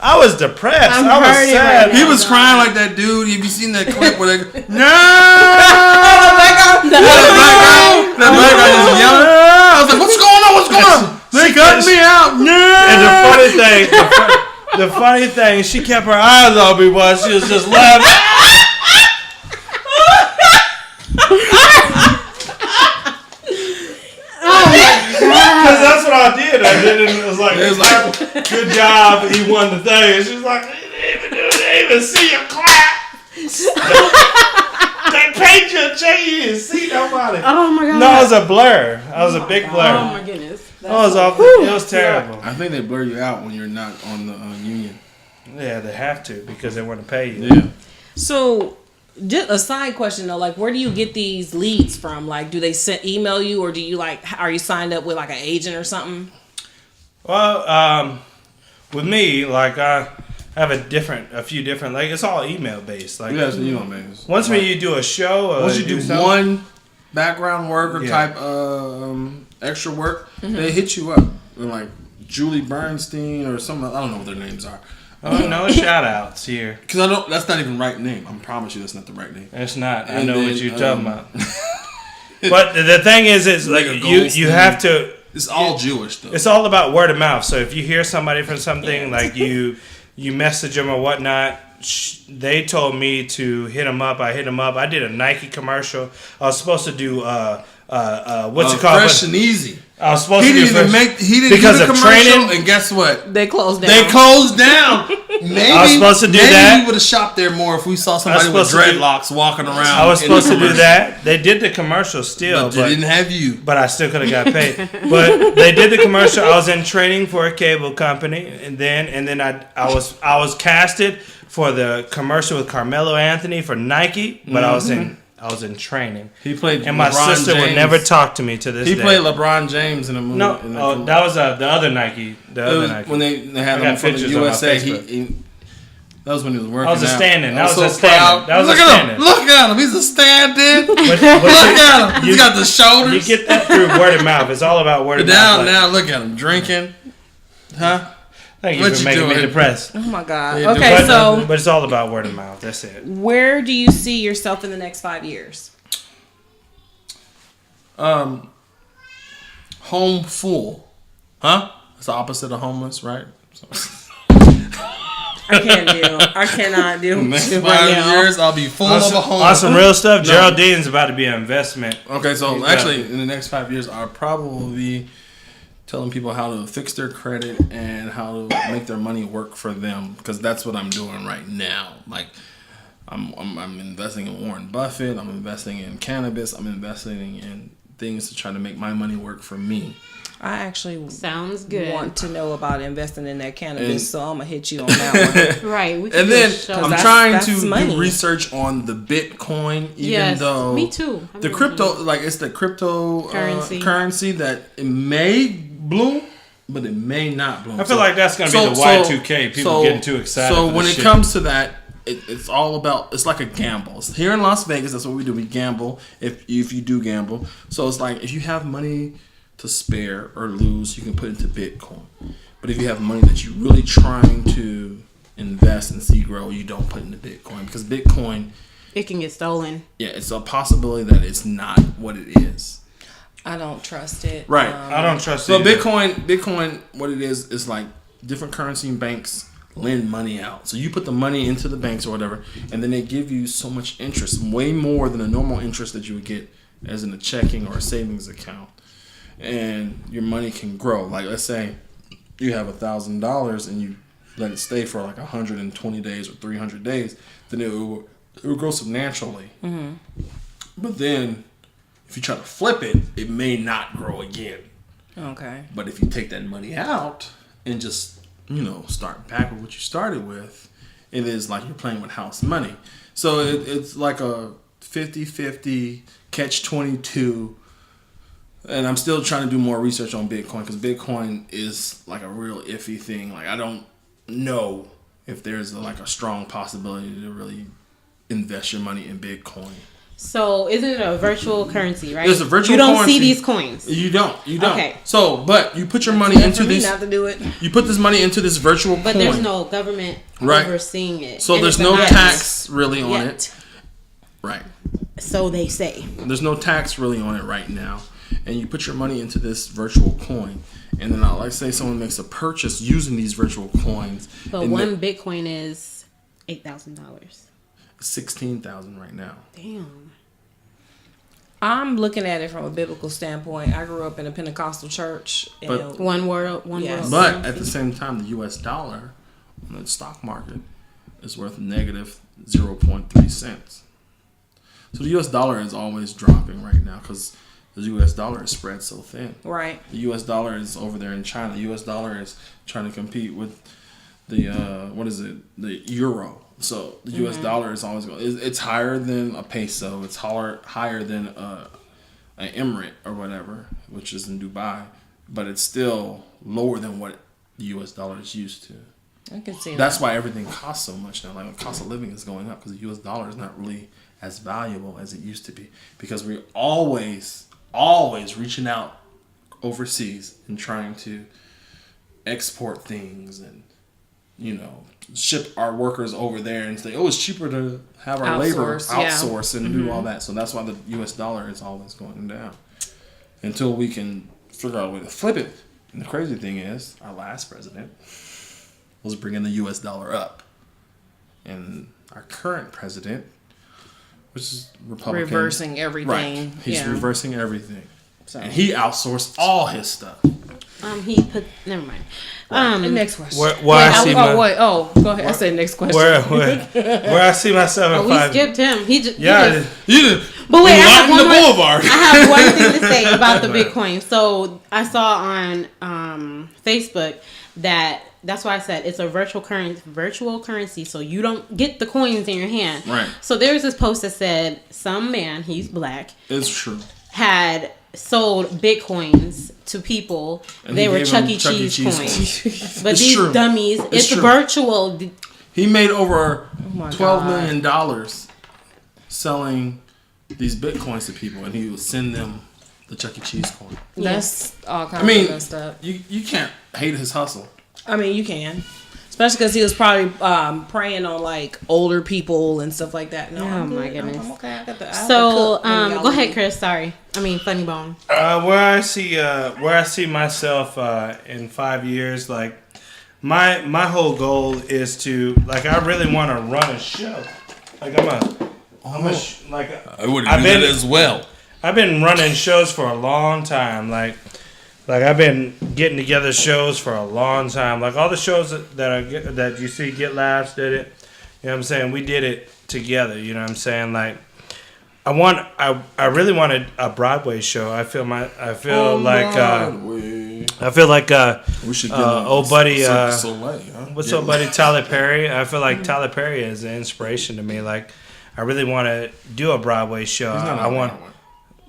I was depressed. I was sad. He was crying like that dude. Have you seen that clip where they go, no? That black guy just yelling. I was like, what's going on? What's going on? They cut me out. No. And the funny thing, she kept her eyes on me while she was just laughing. Because that's what I did. I did it. It was like, good job. He won the thing. And she was like, they didn't even see you clap. They paid you a check. You didn't see nobody. Oh my god. No, it was a blur. I was a big blur. Oh my goodness. It was awful. It was terrible. I think they blur you out when you're not on the union. Yeah, they have to because they want to pay you. Yeah. So, just a side question though, like where do you get these leads from? Like, do they email you, or do you are you signed up with like an agent or something? Well, with me, like I have a few different, like it's all email based. Like email based. Once you do a show, or once you do one background work or type extra work, they hit you up. They're like Julie Bernstein or something. I don't know what their names are. Oh, no shout outs here. Because I know that's not even the right name. I promise you that's not the right name. It's not. I know what you're talking about. But the thing is like you have to. It's all Jewish though. It's all about word of mouth. So if you hear somebody from something, like you message them or whatnot, they told me to hit them up. I hit them up. I did a Nike commercial. I was supposed to do what's it called? Fresh and Easy. I was supposed to do He didn't because do the commercial, training. And guess what? They closed down. Maybe I was supposed to do that. We would have shopped there more if we saw somebody with dreadlocks walking around. I was supposed to do that. They did the commercial still, but they didn't have you. But I still could have got paid. But they did the commercial. I was in training for a cable company, and then I was casted for the commercial with Carmelo Anthony for Nike, but I was in training. He played, and my sister would never talk to me to this day. He played LeBron James in a movie. No, that was the other Nike. The other Nike. When they had him for the USA. That was when he was working. I was a stand-in. That was so a stand-in. That was look a stand-in. at him. Look at him. He's a stand-in. But Look at him. He's got the shoulders. You get that through word of mouth. It's all about word of mouth. Now, look at him drinking. Huh? Thank you What for you making me doing? depressed. Oh my God. Yeah, Okay, so But it's all about word of mouth. That's it. where do you see yourself in the next 5 years? Home full. Huh? It's the opposite of homeless, right? So. I cannot do Next it 5 right now. years, I'll be full of a home. On some real stuff, No. Gerald Dean's about to be an investment. Okay, so actually, in the next 5 years, I'll probably be telling people how to fix their credit and how to make their money work for them, because that's what I'm doing right now. Like, I'm investing in Warren Buffett. I'm investing in cannabis. I'm investing in things to try to make my money work for me. I actually Sounds good. want to know about investing in that cannabis, so I'm gonna hit you on that one. Right. We can And do a then show. I'm That's- trying that's to money. do research on the Bitcoin, even Yes, though me too. I've the been crypto, like it's the crypto currency that it may bloom, but it may not bloom. I feel like that's going to be the Y2K. People getting too excited. So for when this it shit. comes to that, it's all about. It's like a gamble. Here in Las Vegas, that's what we do. We gamble. If you do gamble, so it's like if you have money to spare or lose, you can put into Bitcoin. But if you have money that you're really trying to invest and see grow, you don't put into Bitcoin, because Bitcoin, It can get stolen. yeah, it's a possibility that it's not what it is. I don't trust it. Right. I don't trust So it. Bitcoin, what it is like different currency and banks lend money out. So you put the money into the banks or whatever, and then they give you so much interest, way more than a normal interest that you would get as in a checking or a savings account. And your money can grow. Like, let's say you have $1,000 and you let it stay for like 120 days or 300 days, then it will grow substantially. Mm-hmm. But then if you try to flip it, it may not grow again. Okay. But if you take that money out and just, start back with what you started with, it is like you're playing with house money. So it's like a 50-50 catch-22. And I'm still trying to do more research on Bitcoin, because Bitcoin is like a real iffy thing. Like, I don't know if there's a strong possibility to really invest your money in Bitcoin. So isn't it a virtual currency, right? It's a virtual You don't currency. see these coins. You don't. Okay. So, but you put your money into For me this. not to do it. You put this money into this virtual But coin. there's no government Right. overseeing it. So And there's it's no a nice- tax really on yet. it. Right. So they say. There's no tax really on it right now. And you put your money into this virtual coin. And then, like, say someone makes a purchase using these virtual coins. But and one Bitcoin is $8,000. $16,000 right now. Damn. I'm looking at it from a biblical standpoint. I grew up in a Pentecostal church. But- One world. Yes. But at the same time, the U.S. dollar on the stock market is worth negative 0.3 cents. So the U.S. dollar is always dropping right now because the U.S. dollar is spread so thin. Right. The U.S. dollar is over there in China. The U.S. dollar is trying to compete with the the euro. So the U.S. dollar is always going. It's higher than a peso. It's higher than an emirate or whatever, which is in Dubai. But it's still lower than what the U.S. dollar is used to. I can see That's that. why everything costs so much now. Like, the cost of living is going up because the U.S. dollar is not really as valuable as it used to be, because we're always reaching out overseas and trying to export things and ship our workers over there and say, oh, it's cheaper to have our labor outsource and do all that. So that's why the U.S. dollar is always going down until we can figure out a way to flip it. And the crazy thing is, our last president was bringing the U.S. dollar up, and our current president, which is Republican, Reversing everything. right? He's Yeah. reversing everything, So. and he outsourced all his stuff. He put. Never mind. And next question. Where I see my, go ahead. I said next question. where I see myself in We 5 skipped him. He just. Yeah, You did. But wait, I have Melanin one more. Boulevard. I have one thing to say about the Bitcoin. So I saw on Facebook that's why I said it's a virtual currency. So you don't get the coins in your hand. Right. So there was this post that said some man, he's black, It's true. had sold Bitcoins to people. And they he were gave Chuck them E. Chuck E. Cheese Cheese coins. But It's these true. dummies, it's true. virtual. He made over my $12 million selling these Bitcoins to people, and he would send them the Chuck E. Cheese coin. That's all kinds of messed up. You can't hate his hustle. I mean, you can. Especially because he was probably preying on like older people and stuff like that. No, oh my goodness. I'm okay. I got the, so, go ahead, Chris. Sorry. I mean, FunnyBone. Where I see myself in 5 years, like my whole goal is to, like, I really want to run a show. Like I would do that as well. I've been running shows for a long time. Like I've been getting together shows for a long time. Like all the shows that you see, Get Laughs did it. You know what I'm saying? We did it together. You know what I'm saying? Like I really wanted a Broadway show. I feel like we should get old buddy Soleil, huh? What's up, buddy? Tyler Perry. I feel like Tyler Perry is an inspiration to me. Like I really want to do a Broadway show.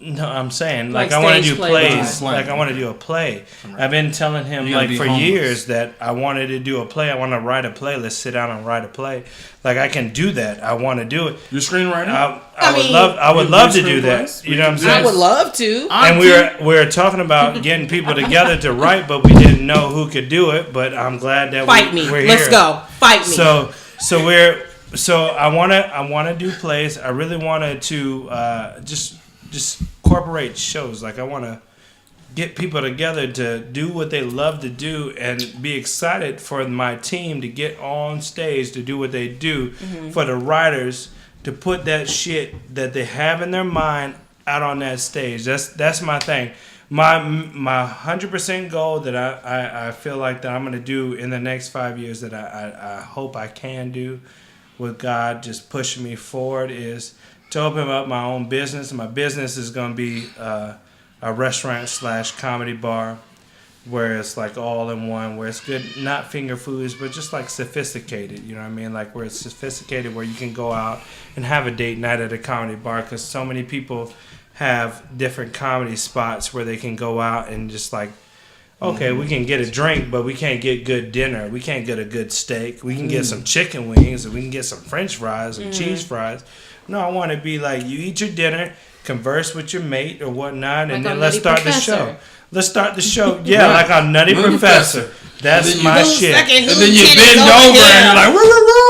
No, I'm saying like I want to do plays. Like I want to do a play. Right. I've been telling him like for years that I wanted to do a play. I want to write a play. Let's sit down and write a play. Like I can do that. I want to do it. Your screenwriter? I would love to do that. You know what I'm saying? I would love to. And we were talking about getting people together to write, but we didn't know who could do it. But I'm glad that we're here. Let's go. Fight me. So I wanna do plays. I really wanted to just incorporate shows. Like I want to get people together to do what they love to do and be excited for my team to get on stage to do what they do, for the writers to put that shit that they have in their mind out on that stage. That's my thing. My 100% goal that I feel like that I'm going to do in the next 5 years that I hope I can do with God just pushing me forward is to open up my own business. My business is going to be a restaurant/comedy bar where it's like all in one, where it's good, not finger foods, but just like sophisticated, you know what I mean? Like where it's sophisticated, where you can go out and have a date night at a comedy bar, because so many people have different comedy spots where they can go out and just like, okay, we can get a drink, but we can't get good dinner. We can't get a good steak. We can get some chicken wings, and we can get some French fries and cheese fries. No, I want to be like, you eat your dinner, converse with your mate or whatnot, like, and then let's start the show. Let's start the show. Yeah, like a Nutty Professor. That's my shit. And then you bend over and you're like, woo,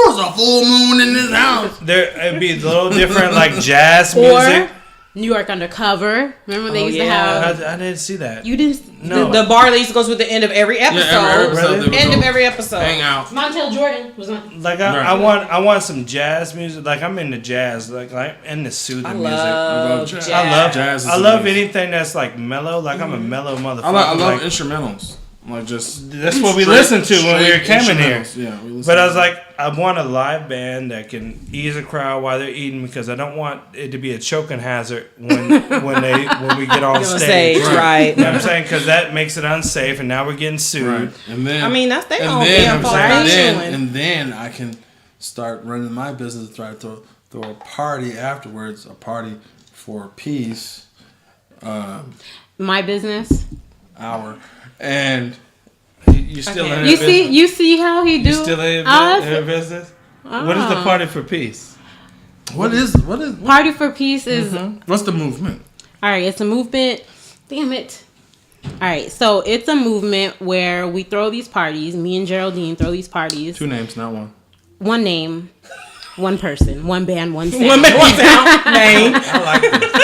it's a full moon in this house. It'd be a little different, like jazz music. New York Undercover. Remember when they used to have... I didn't see that. You didn't... No. The bar that used to go with the end of every episode. Yeah, end of every episode. Hang out. Montel Jordan was on... Like, I want some jazz music. Like, I'm into jazz. Like into soothing music. I love jazz. I love anything that's, like, mellow. Like, I'm a mellow motherfucker. I love instrumentals. Like that's what we listened to when we were coming here. Yeah, but I was like, I want a live band that can ease a crowd while they're eating, because I don't want it to be a choking hazard when we get on stage. Right? You know what I'm saying? Because that makes it unsafe, and now we're getting sued. Right. And then I mean that's their own damn fault. And then I can start running my business, try to throw a party afterwards, a party for peace. My business. And you still in you see how he do? You still in her business? What is the Party for Peace? What is Party for Peace is what's the movement? All right, it's a movement. Damn it. All right, so it's a movement where we throw these parties. Me and Geraldine throw these parties. 2 names, not one. One name, one person, one band, one sound. One band, one sound. Name. I like this.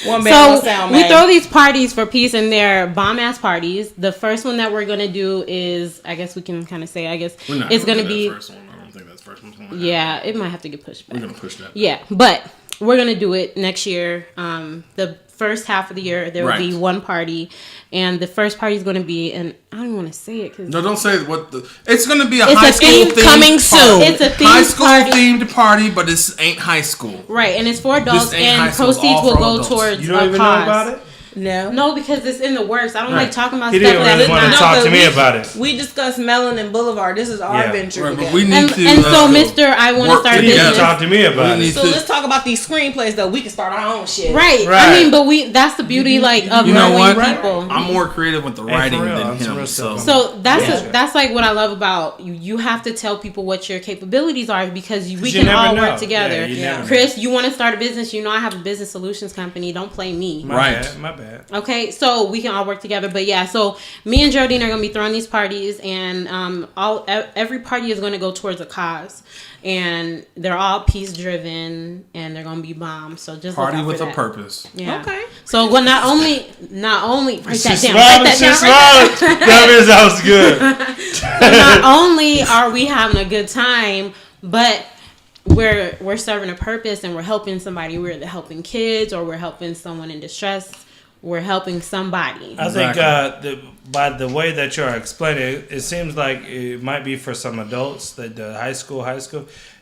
One band, one sound. We throw these parties for peace, and they're bomb ass parties. The first one that we're gonna do is, I guess we can kind of say, it's gonna be. First one. I don't think that's the first one. Yeah, it might have to get pushed back. We're gonna push that. Yeah, but we're gonna do it next year. The first half of the year there will be one party, and the first party is going to be, and I don't want to say it because don't say what it's going to be. High school themed coming soon. It's a themed high school themed party, but this ain't high school, right? And it's for adults, and proceeds will go towards. You don't even know about it. No, because it's in the works. I don't like talking about He stuff didn't that really is want to not. talk to me about it. We discussed Melanin Boulevard. This is our venture. Right, but together. we need to. And so, Mr. I want to start a He didn't business. talk to me about it. So let's talk about these screenplays though. We can start our own shit. Right. I mean, but that's the beauty of you know what? people. I'm more creative with the writing than him. So that's like what I love about you. You have to tell people what your capabilities are because we can all work together. Chris, you want to start a business? You know I have a business solutions company. Don't play me. My bad. Okay, so we can all work together. But yeah, so me and Geraldine are gonna be throwing these parties, and every party is gonna go towards a cause, and they're all peace driven, and they're gonna be bombs. So just party look out with for a that. purpose. Yeah. Okay. So well, not only write that down. That means that was good. So not only are we having a good time, but we're serving a purpose and we're helping somebody. We're helping kids, or we're helping someone in distress. We're helping somebody. I think by the way that you're explaining it, it seems like it might be for some adults, the high school.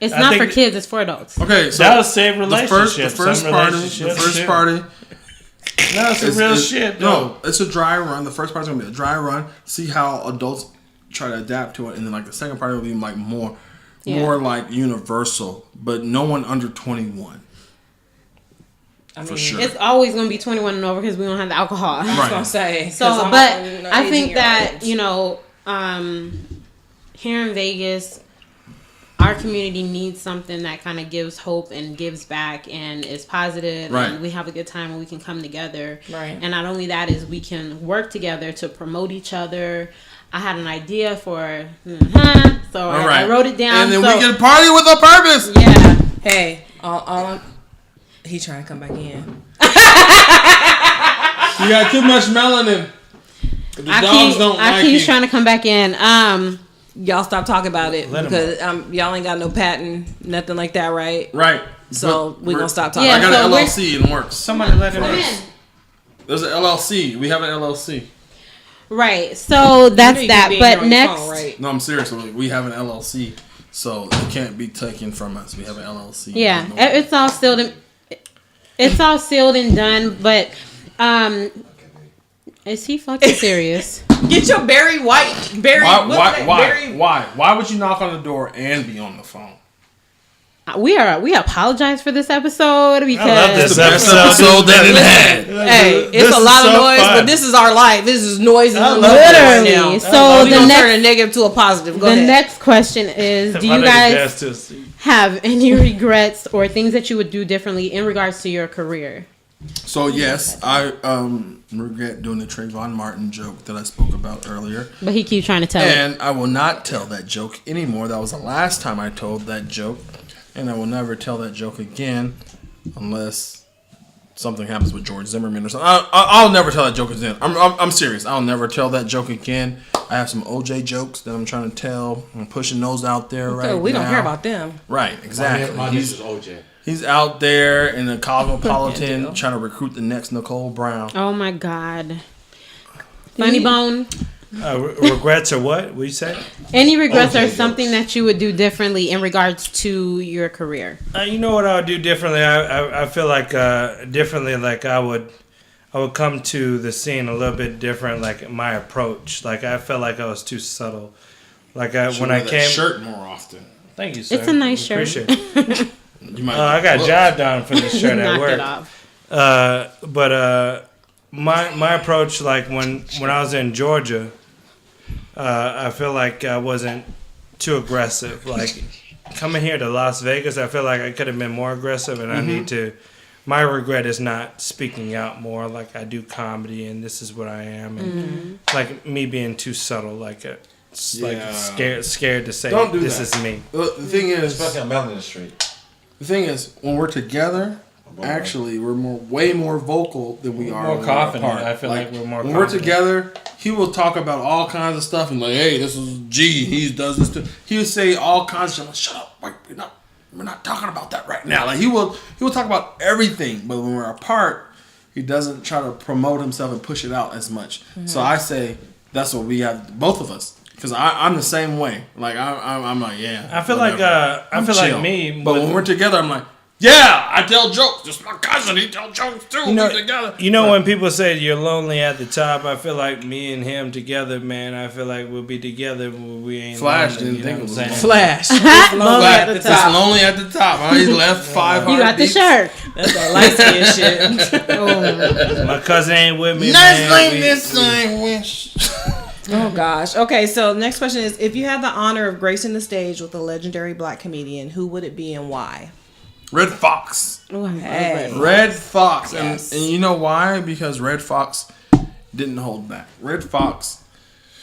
It's not for kids, it's for adults. Okay, so that'll save relationships. The first party. No, it's real shit. No, it's a dry run. The first part's gonna be a dry run. See how adults try to adapt to it, and then like the second part will be like more like universal, but no one under 21. I mean, for sure. It's always going to be 21 and over because we don't have the alcohol. I was going to say. So, but I think that, here in Vegas, our community needs something that kind of gives hope and gives back and is positive. Right. And we have a good time and we can come together. Right. And not only that is we can work together to promote each other. I had an idea for, so I wrote it down. And then we can party with a purpose. Yeah. Hey, he trying to come back in. You got too much melanin. The dogs don't like you. He's trying to come back in. Y'all stop talking about it because y'all ain't got no patent, nothing like that, right? Right. So we're going to stop talking. Yeah, I got an LLC in works. Somebody let him in. There's an LLC. We have an LLC. Right. So that's that. But next. Phone, right? No, I'm serious. We have an LLC. So it can't be taken from us. We have an LLC. Yeah. It's all sealed and done. But is he fucking serious? Get your Barry White. Why would you knock on the door and be on the phone? We apologize for this episode because I love this episode that it had. Hey, it's a lot of noise, but this is our life. This is noise and literally. Now. So we gonna turn a negative to a positive. Go ahead. Next question is: do you guys have any regrets or things that you would do differently in regards to your career? So yes, I regret doing the Trayvon Martin joke that I spoke about earlier. But he keeps trying to tell it. And I will not tell that joke anymore. That was the last time I told that joke. And I will never tell that joke again unless something happens with George Zimmerman or something. I'll never tell that joke again. I'm serious. I'll never tell that joke again. I have some OJ jokes that I'm trying to tell. I'm pushing those out there right now. We don't care about them. Right, exactly. My niece is OJ. He's out there in the cosmopolitan trying to recruit the next Nicole Brown. Oh my God. FunnyBone. Regrets or what? What you say? Any regrets or something that you would do differently in regards to your career? You know what I would do differently? I feel like differently. Like I would come to the scene a little bit different. Like my approach. Like I felt like I was too subtle. Like when I came, shirt more often. Thank you, sir. It's a nice shirt. Appreciate it. I got job done for this shirt at work. But my approach, like when I was in Georgia, I feel like I wasn't too aggressive. Like coming here to Las Vegas, I feel like I could have been more aggressive, and I need to. My regret is not speaking out more. Like I do comedy, and this is what I am, and like me being too subtle, like scared to say Don't do this that. is me. The thing is, Especially on Melanin Street. The thing is, when we're together, actually, we're way more vocal than we are more confident. Apart. I feel like we're more when confident. we're together, he will talk about all kinds of stuff and like, hey, this is G. He does this too. He would say all kinds of stuff. Like, shut up! Like, we're not talking about that right now. Like he will talk about everything, but when we're apart, he doesn't try to promote himself and push it out as much. So I say that's what we have, both of us. Because I'm the same way. Like I'm like, yeah. I feel whatever. like I feel chill. like me, but when we're together, I'm like, Yeah, I tell jokes. Just my cousin, he tell jokes too. We together. You know when people say you're lonely at the top, I feel like me and him together, man. I feel like we'll be together when we ain't Flash lonely, didn't think it was saying? Flash. Lonely at the It's top. lonely at the top. Huh? He left 5 You got the heartbeats. shirt. That's that light skin shit. My cousin ain't with me, Nice man. like We- this thing wish. Oh gosh. Okay, so next question is: if you had the honor of gracing the stage with a legendary black comedian, who would it be and why? Red Fox. Hey. Red Fox. Yes. And you know why? Because Red Fox didn't hold back. Red Fox,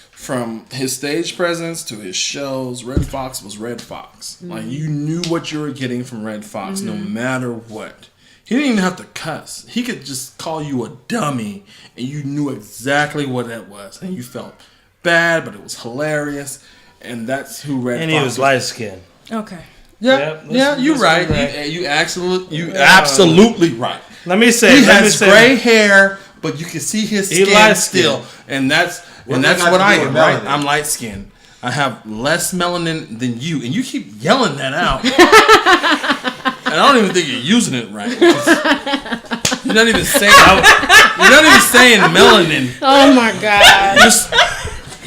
from his stage presence to his shows, Red Fox was Red Fox. Mm-hmm. Like, you knew what you were getting from Red Fox no matter what. He didn't even have to cuss. He could just call you a dummy and you knew exactly what that was. And you felt bad, but it was hilarious. And that's who Red Fox And he was light skinned. Okay. Yeah, you're right. You absolutely right. Let me say, He has gray hair, but you can see his skin still, and that's what I am. Right? I'm light skinned. I have less melanin than you, and you keep yelling that out. And I don't even think you're using it right. You're not even saying melanin. Oh my god.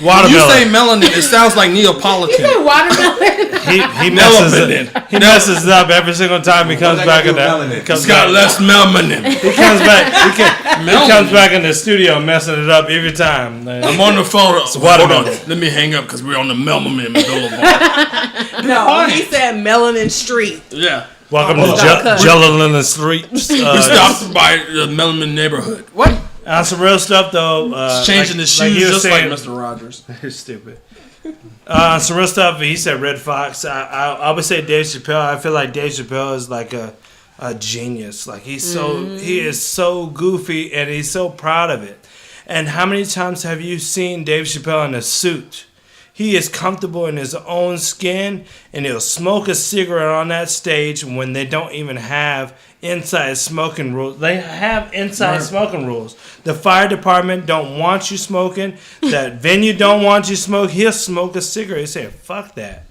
When you say melanin, it sounds like Neapolitan. Watermelon. He messes up every single time he comes back in the. He's got less melanin. He comes back. He comes back in the studio messing it up every time. I'm on the phone. Hold on. Let me hang up because we're on the Melanin Boulevard. No, he said Melanin Street. Yeah. Welcome to Gelanin Street. We stopped by the Melanin neighborhood. What? On some real stuff though. Changing the shoes just like Mr. Rogers. You're stupid. On some real stuff, he said Red Fox. I would say Dave Chappelle. I feel like Dave Chappelle is like a genius. Like he is so goofy and he's so proud of it. And how many times have you seen Dave Chappelle in a suit? He is comfortable in his own skin, and he'll smoke a cigarette on that stage when they don't even have inside smoking rules. They have inside smoking rules. The fire department don't want you smoking. That venue don't want you smoke. He'll smoke a cigarette. He said, "Fuck that.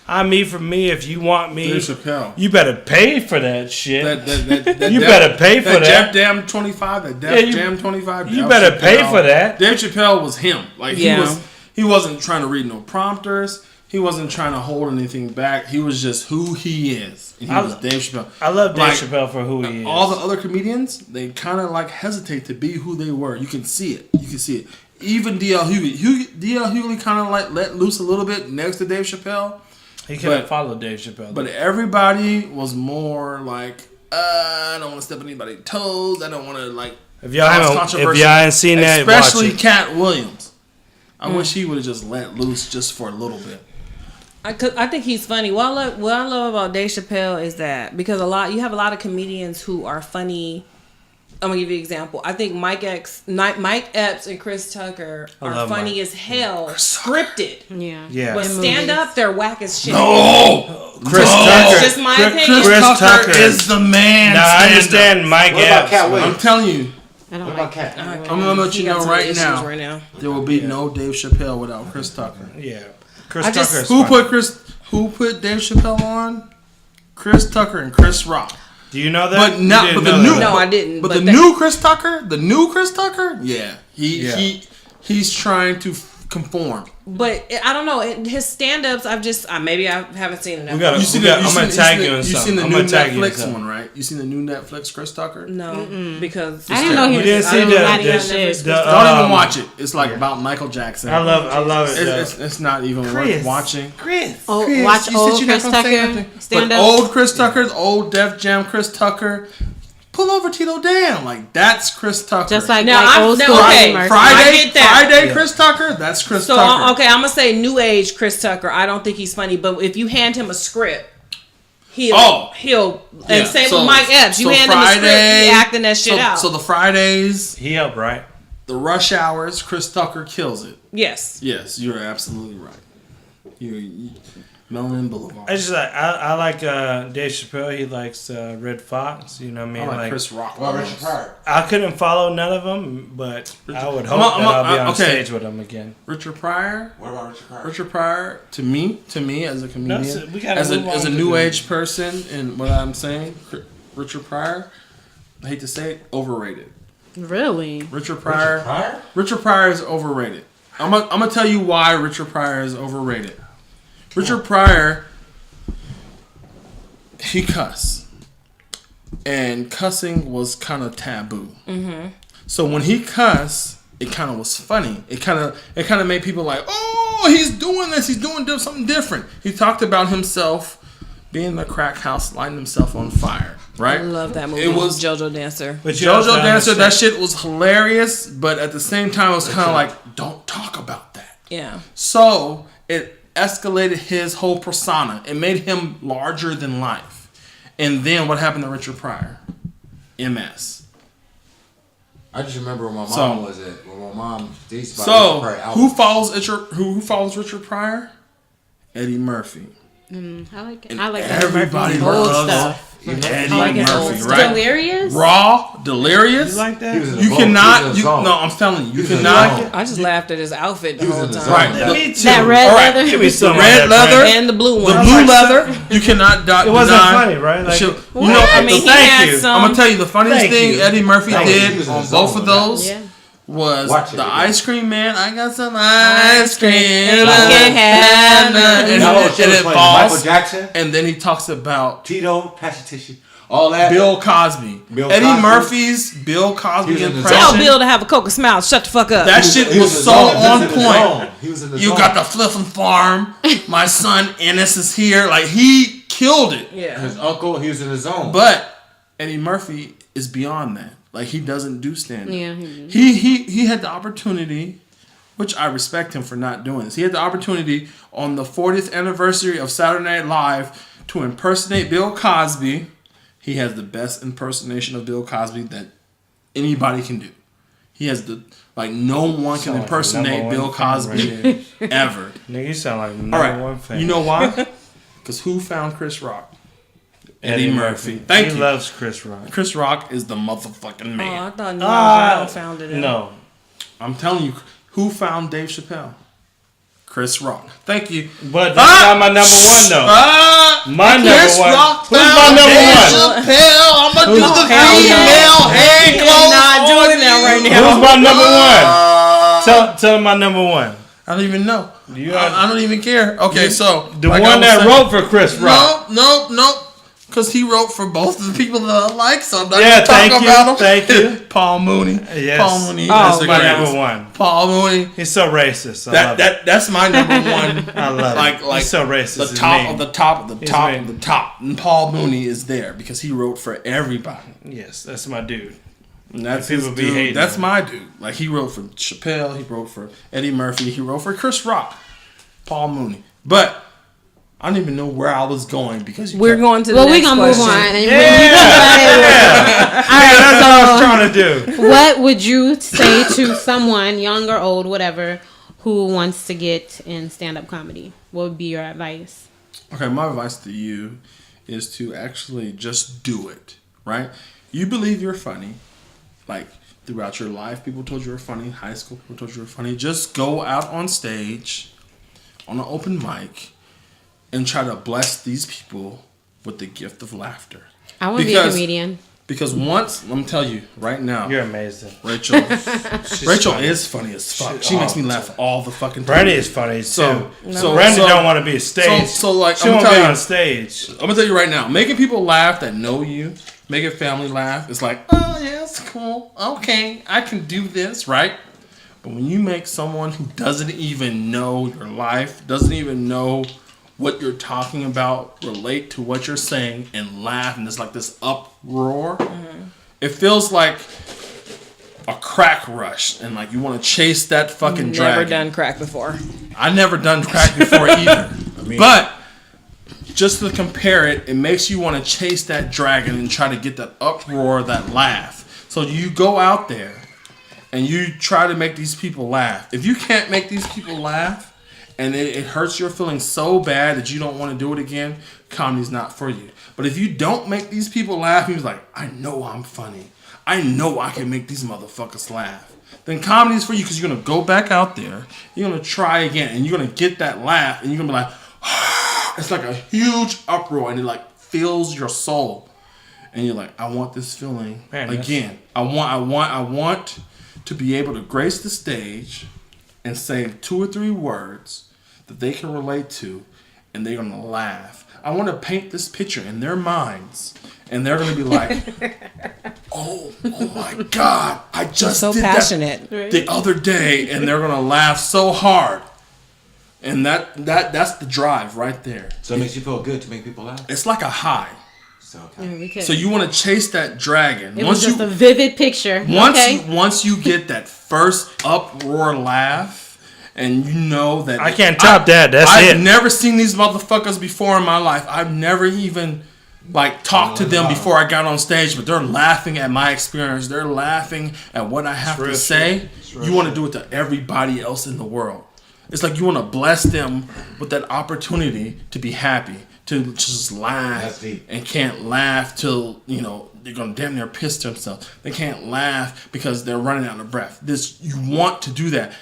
For me. If you want me, Dave Chappelle. You better pay for that shit. You better pay for that. Jam 25. That Def Jam 25. You better pay for that. Dave Chappelle was him. Like he wasn't trying to read no prompters. He wasn't trying to hold anything back. He was just who he is. And he was Dave Chappelle. I love Dave Chappelle for who he is. All the other comedians, they kind of like hesitate to be who they were. You can see it. Even D.L. Hughley. D.L. Hughley kind of like let loose a little bit next to Dave Chappelle. He could have followed Dave Chappelle. But everybody was more like, I don't want to step on anybody's toes. I don't want to like. If y'all haven't seen that, especially watch it. Cat Williams. I wish he would have just let loose just for a little bit. I think he's funny. What I love about Dave Chappelle is that because you have a lot of comedians who are funny. I'm gonna give you an example. I think Mike Epps and Chris Tucker are funny as hell, scripted. Yeah. But stand up, they're whack as shit. No, Chris Tucker. It's just my opinion. Chris Tucker is the man. Now I understand Mike Epps. I'm telling you. I don't What like about Cat? I'm gonna let you know right now. There will be no Dave Chappelle without Chris Tucker. Yeah, Chris Tucker. Who put Dave Chappelle on? Chris Tucker and Chris Rock. Do you know that? I didn't. But the new Chris Tucker, yeah, he's trying to conform. But I don't know his stand-ups. Maybe I haven't seen enough. I'm gonna tag you in something. You seen the new Netflix one, right? You seen the new Netflix Chris Tucker? No, because I didn't know he was. Don't even watch it. It's like about Michael Jackson. I love it. It's not even worth watching. Watch old Chris Tucker stand up. Old Chris Tucker's old Def Jam Chris Tucker. Pull over Tito Dan. Like, that's Chris Tucker. Just like old school. Friday Chris Tucker, that's Chris Tucker. Okay, I'm going to say new age Chris Tucker. I don't think he's funny, but if you hand him a script, he'll and same with Mike Epps. You hand him a script, he acting that shit out. So the Fridays, he helped, right? The rush hours, Chris Tucker kills it. Yes, you're absolutely right. Melanin Boulevard. I just I like Dave Chappelle. He likes Red Fox. You know what I mean? I like Chris Rock. Well, Richard Pryor. I couldn't follow none of them, but I would hope that I'll be on stage with them again. Richard Pryor. What about Richard Pryor? Richard Pryor, to me as a comedian, we gotta as move a on new to age person, and what I'm saying, Richard Pryor, I hate to say it, overrated. Really? Richard Pryor is overrated. I'm gonna tell you why Richard Pryor is overrated. Richard Pryor, he cuss, and cussing was kind of taboo. Mm-hmm. So when he cussed, it kind of was funny. It kind of made people like, oh, he's doing this. He's doing something different. He talked about himself being in the crack house, lighting himself on fire. Right? I love that movie. It was JoJo Dancer. But JoJo Dancer, that shit was hilarious, but at the same time, it was kind of like, don't talk about that. Yeah. So it escalated his whole persona. It made him larger than life. And then what happened to Richard Pryor? MS. I just remember when my mom was it. When my mom dates who follows Richard Pryor? Eddie Murphy. I like it. And I like everybody old loves stuff. Eddie like his Murphy, old right? Delirious? Raw, Delirious. You like that? You cannot. No, I'm telling you, you cannot. I just laughed at his outfit the whole time. Right, Me too. That red leather? Give me some The red of that, leather. Brent. And the blue one. The blue leather. You cannot deny. It wasn't funny, right? Like, You Well, know, I mean, he thank had you. some. I'm gonna tell you the funniest Thank thing you. Eddie Murphy Thank you. He did was in on the both zone of with that. those Yeah. was Watch it the again. ice cream man. I got some ice cream. You can have none. And No, it she was playing falls. Michael Jackson, And then he talks about Tito, Passion Tissue, all that. Bill Cosby. Bill Eddie Cosby. Murphy's Bill He Cosby was in the Tell impression. Bill to have a Coca Smile. Shut the fuck up. That shit He was in the so zone. He was on in the point. zone. He was in the You zone. got the Fliffin' Farm. My son Ennis is here. Like, he killed it. Yeah. His uncle, he was in the zone. But Eddie Murphy is beyond that. Like, he doesn't do stand-up. Yeah. He had the opportunity, which I respect him for not doing this. He had the opportunity on the 40th anniversary of Saturday Night Live to impersonate Bill Cosby. He has the best impersonation of Bill Cosby that anybody can do. He has no one can Sound like impersonate number Bill one fan Cosby ever. Nigga, you sound like All number one right, fan. you know why? Because who found Chris Rock? Eddie Murphy. Thank He you. loves Chris Rock. Chris Rock is the motherfucking Oh, man. I thought Brown found it. No. I'm telling you, who found Dave Chappelle? Chris Rock. Thank you. But that's not my number one, though. My number Chris one. Rock Who's found my number Dave one? Chappelle. I'm gonna do the Hell female hand He's clothes not for doing that you. right now. Who's my number one? Tell him my number one. I don't even know. You I don't even care. Okay, so The like I one was that saying- wrote for Chris Rock. No. Because he wrote for both of the people that I like, so I'm not Yeah, going to talk thank you, about him. thank you. Paul Mooney. Yes. Paul Mooney. That's the my greatest. number one. Paul Mooney. He's so racist. I love it. That's my number one. I love it. Like He's so racist. the It's top mean. of the top of the It's top mean. of the top. And Paul Mooney is there because he wrote for everybody. Yes, that's my dude. And that's People his be dude. hating That's him. my dude. Like, he wrote for Chappelle, he wrote for Eddie Murphy, he wrote for Chris Rock, Paul Mooney. But I don't even know where I was going because We're going to the Well, we're next going to move question. on. And Yeah. All right, That's all I was so trying to do. what would you say to someone, young or old, whatever, who wants to get in stand-up comedy? What would be your advice? Okay, my advice to you is to actually just do it, right? You believe you're funny. Like, throughout your life, people told you were funny. High school, people told you were funny. Just go out on stage, on an open mic, and try to bless these people with the gift of laughter. I want to be a comedian. Because once, let me tell you right now, You're amazing. Racheal funny. is funny as fuck. She makes me laugh all the fucking time. Brandy is funny too. So Brandy don't want to be a stage. So like, she I'm won't gonna be tell on you, stage. I'm gonna tell you right now, making people laugh that know you, making family laugh, it's like, oh yeah, it's cool. Okay, I can do this, right? But when you make someone who doesn't even know your life, doesn't even know what you're talking about, relate to what you're saying, and laugh, and there's like this uproar, it feels like a crack rush, and like you want to chase that fucking dragon. Never done crack before. I never done crack before either. But just to compare it, it makes you want to chase that dragon and try to get that uproar, that laugh. So you go out there and you try to make these people laugh. If you can't make these people laugh and it hurts your feelings so bad that you don't want to do it again, comedy's not for you. But if you don't make these people laugh, you're like, I know I'm funny. I know I can make these motherfuckers laugh. Then comedy's for you because you're going to go back out there, you're going to try again, and you're going to get that laugh, and you're going to be like, it's like a huge uproar, and it like fills your soul. And you're like, I want this feeling again. I want to be able to grace the stage and say 2 or 3 words that they can relate to, and they're going to laugh. I want to paint this picture in their minds, and they're going to be like, oh my God, I just so did passionate that the other day, and they're going to laugh so hard. And that's the drive right there. So it makes you feel good to make people laugh? It's like a high. Okay. So you want to chase that dragon. It was just a vivid picture. Once you get that first uproar laugh, and you know that I can't top that. I've never seen these motherfuckers before in my life. I've never even like talked to them before I got on stage, but they're laughing at my experience. They're laughing at what I have to say. You want to do it to everybody else in the world. It's like you want to bless them with that opportunity to be happy, to just laugh, and can't laugh till, you know, they're going to damn near piss themselves. They can't laugh because they're running out of breath. You want to do that.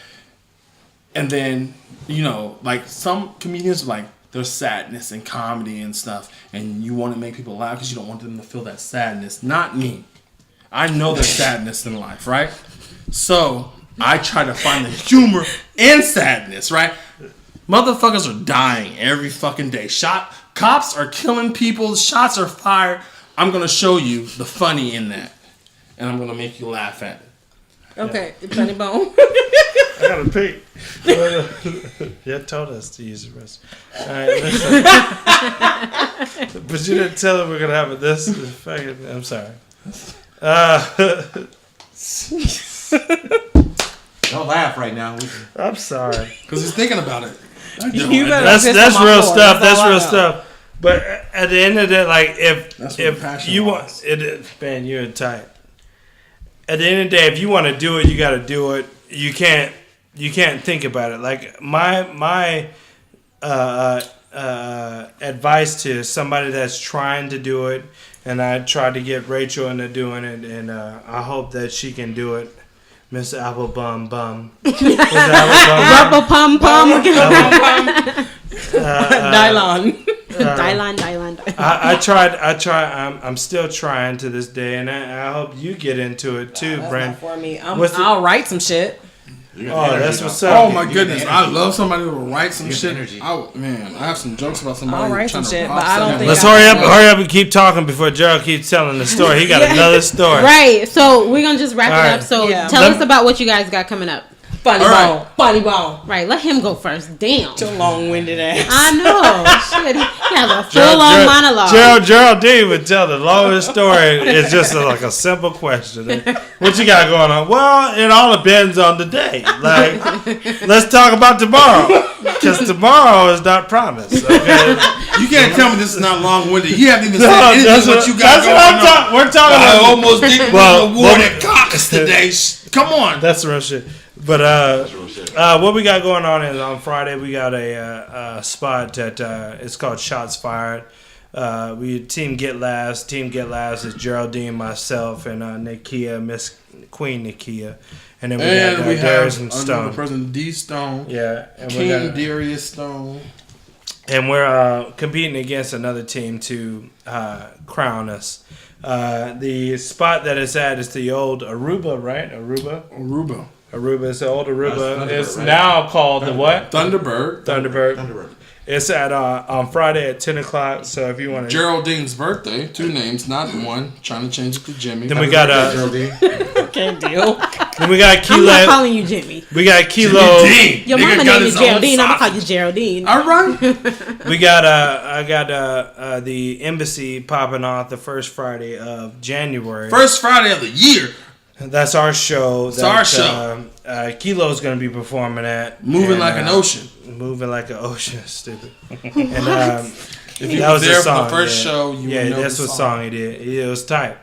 And then, you know, like some comedians, like, there's sadness in comedy and stuff, and you want to make people laugh because you don't want them to feel that sadness. Not me. I know there's sadness in life, right? So I try to find the humor in sadness, right? Motherfuckers are dying every fucking day. Cops are killing people. Shots are fired. I'm going to show you the funny in that. And I'm going to make you laugh at it. Okay, FunnyBone. I got a pee. You told us to use the rest. All right, listen. But you didn't tell them we're going to have it this. I'm sorry. Don't laugh right now. I'm sorry. Because he's thinking about it. That's real stuff. That's real stuff. But at the end of the day, like if you want it, man, you're tight. At the end of the day, if you want to do it, you got to do it. You can't think about it. Like my advice to somebody that's trying to do it, and I tried to get Racheal into doing it, and I hope that she can do it. Miss Apple Bum Bum. Apple Pum Pum. Dylon. I tried. I'm still trying to this day, and I hope you get into it too, Brent. For me, I'll write some shit. Oh, that's what's up. Oh my goodness, I love somebody who will write some shit. I have some jokes about somebody. I'll write some shit, but I don't think. Let's hurry up and keep talking before Gerald keeps telling the story. He got another story. Right. So we're gonna just wrap it up. So tell us about what you guys got coming up. FunnyBone. Right, let him go first. Damn. Too long-winded ass. I know. Shit, he has a full-on monologue. Gerald Dean would tell the longest story. It's just like a simple question. What you got going on? Well, it all depends on the day. Like, let's talk about tomorrow. Because tomorrow is not promised. Okay? You can't tell me this is not long-winded. You haven't even said anything what you got going on. We're talking about. I almost didn't win an award at Cox today. Come on. That's the real shit. But what we got going on is on Friday we got a spot that it's called Shots Fired. We Team Gigglez. Team Gigglez is Geraldine, myself, and Nakia, Miss Queen Nakia, and then we got Darius and Stone. President D Stone. Yeah, and King Darius Stone. And we're competing against another team to crown us. The spot that it's at is the old Aruba, right? Aruba. It's the old Aruba. It's right? Now called the what? Thunderbird. It's at on Friday at 10 o'clock. So if you want to, Geraldine's birthday, 2 names, not 1. Trying to change it to Jimmy. Then we got Geraldine. Can't deal. Then we got Kilo. I'm not calling you Jimmy. We got Kilo. Your mama name is Geraldine. I'm gonna call you Geraldine. All right. We got I got the embassy popping off the first Friday of January. First Friday of the year. That's our show. It's our show. Kilo's going to be performing at. Moving Like an Ocean. Moving Like an Ocean. Stupid. And if you that was there song, for the first show, you would know that's what song he did. It was tight.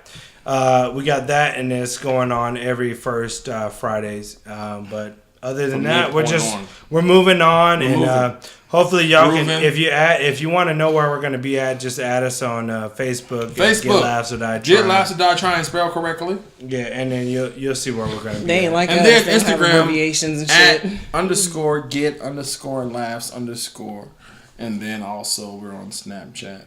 We got that, and it's going on every first Fridays. But other than From that, that we're moving on, We're and moving. hopefully y'all can. Moving. If you want to know where we're gonna be at, just add us on Facebook. Get Laughs or Die Trying. Get Laughs or Die Trying, spell correctly. Yeah, and then you'll see where we're gonna be. They ain't like and us. then They have Instagram abbreviations and shit. @_get_laughs_, and then also we're on Snapchat.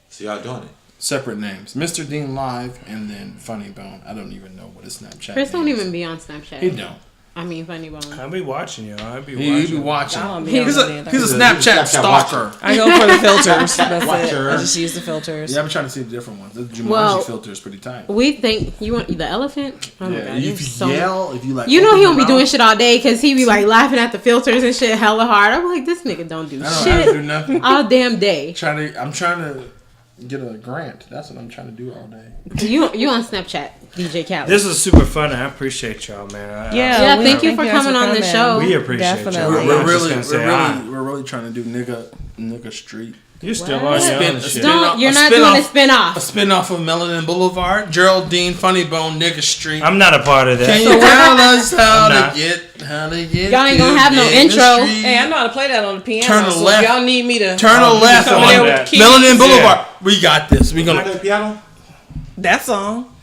So y'all doing it? Separate names, Mr. Dean Live, and then FunnyBone. I don't even know what his Snapchat. Chris don't is. even be on Snapchat. He don't. I mean, FunnyBone. I'll be watching you. I'll be He be watching. I don't be He's on a that. Snapchat stalker. I go for the filters. That's Watcher. it. I just use the filters. Yeah, I've been trying to see the different ones. The Jumanji Well, filter is pretty tight. We think you want the elephant. Oh my Yeah, god! if you're you so- yell, if you like, You know open he your don't be doing mouth, shit all day because he be like laughing at the filters and shit hella hard. I'm like, this nigga don't do I don't have to do shit nothing. all damn day. I'm trying to get a grant. That's what I'm trying to do all day. You on Snapchat, DJ Khaled. This is super fun. I appreciate y'all, man. Yeah, thank you for guys coming on the show. We appreciate Definitely. y'all. We're really trying to do nigga street. You're still What? on your own shit. You're not doing a spin-off. A spin-off of Melanin Boulevard, Gerald Dean, FunnyBone, Nigga Street. I'm not a part of that. Can you tell us how not. to get Y'all ain't gonna have no Nigga intro. Street? Hey, I know how to play that on the piano. Turn to so left. if y'all need me to Turn to left come on on that. Melanin Boulevard. We got this. We Play gonna the piano? that song.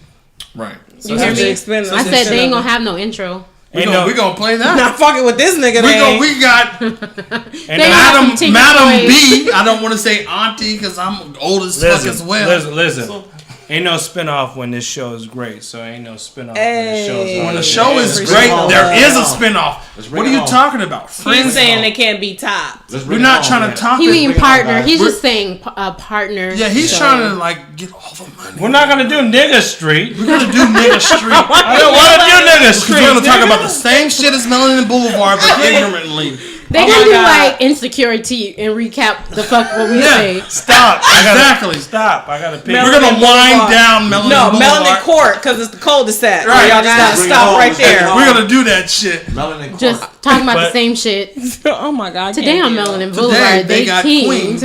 right. You hear me? Explain I said they ain't gonna have no intro. We gonna play that. Not fucking with this nigga. We got They have some tinker Madam toys. B. I don't want to say auntie because I'm old as fuck as well. Listen. Ain't no spinoff when this show is great, so ain't no spinoff When the when show is Appreciate great, all there that. is a spinoff. Let's bring What are it you home. talking about? He's Friends? saying they can't be topped. Let's We're bring it not home, trying man. to top He it. mean Bring it partner. on, He's guys. just saying partner. Yeah, he's So- trying to like get all the money. We're not gonna do Nigga Street. We're gonna do Nigga Street. I don't want to do Nigga We're Street. gonna talk about the same shit as Melanin Boulevard, but ignorantly. They Oh gonna my do God. like insecurity and recap the fuck what we say. Stop. Exactly. Stop. I gotta pick. We're gonna Melanin wind Boulevard. down Melanin No, Boulevard. Melanin Court because it's the cul-de-sac. Right. Y'all just gotta Bring it stop home. right Bring it there. home. We're gonna do that shit. Melanin Just Court. talking about the But- same shit. Oh my god. I Today can't on deal. Melanin Today, Boulevard, they they got kings.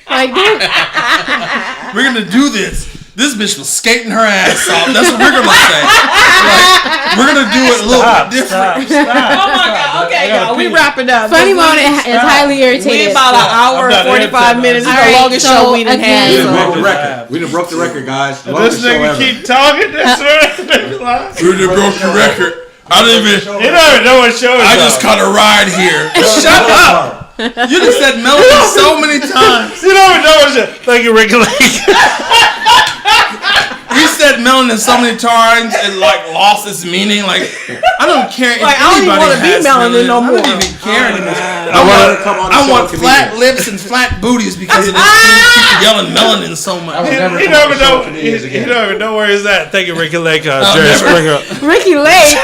Like, dude, We're gonna do this. This bitch was skating her ass off. That's what we're gonna say. Like, we're gonna do it a little bit different. Oh my god. Okay, y'all. We wrapping up. FunnyBone is highly We irritated. about an hour I'm and not 45 minutes. It's All the right, longest so show we done again- We had. done so- broke the record. We done broke the record, guys. This Longest show nigga ever. keep talking. That's what We done broke the record. I didn't even. You don't even know what show it's I just caught a ride here. Shut up. You just said Melanin so many times. You don't even know what show. Thank you, Rick. We said Melanin so many times it like lost its meaning. Like I don't care if Like, I don't even anybody wanna be has Melanin no I more. don't even care anymore. I I want flat lips and flat booties because of this keep yelling Melanin so much. He don't even know. He don't even know where he's at. Thank you, Ricky Lake. Jerry never. Springer. Ricky Lake.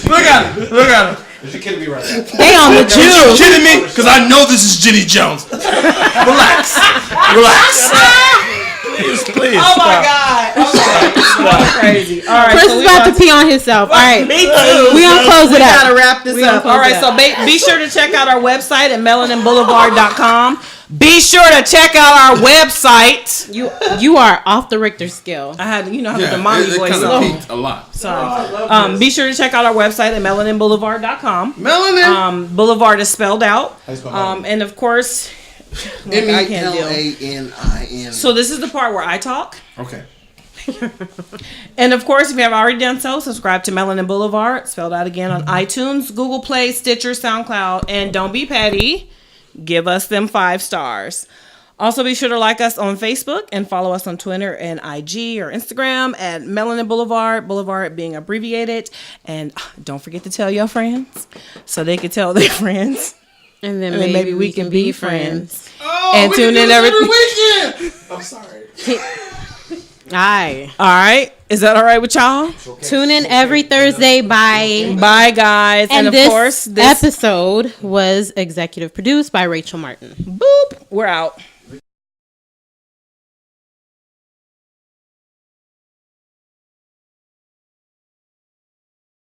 Look at him. Look at him. You're kidding me right now. They on the You Jew. kidding me? Because I know this is Jenny Jones. Relax. Relax. Please Oh my stop. god. Okay. That's crazy. All right. Chris so is we about about to pee on himself. All right. Me too. We gonna close it We up. gotta wrap this We gonna up. close All right, it so up. be sure to check out our website at melaninboulevard.com. Be sure to check out our website. You are off the Richter scale. I had, you know, how the Yeah, mommy it voice kind of on. peaked a lot. Sorry. Be sure to check out our website at melaninboulevard.com. Melanin. Boulevard is spelled out. How you spell Melanin? And of course, like, I can't deal. MELANIN. So this is the part where I talk. Okay. And of course, if you have already done so, subscribe to Melanin Boulevard, spelled out again, on iTunes, Google Play, Stitcher, SoundCloud, and don't be petty, give us them 5 stars. Also, be sure to like us on Facebook and follow us on Twitter and IG or Instagram at Melanin Boulevard, Boulevard being abbreviated. And don't forget to tell your friends so they can tell their friends. And then And maybe we can be friends. Oh, And we tune can in do this every- weekend. I'm sorry. Aye. All right. Is that all right with y'all? Tune in every Thursday by. Bye, guys. And of this, course, this episode was executive produced by Racheal Martin. boop. We're out.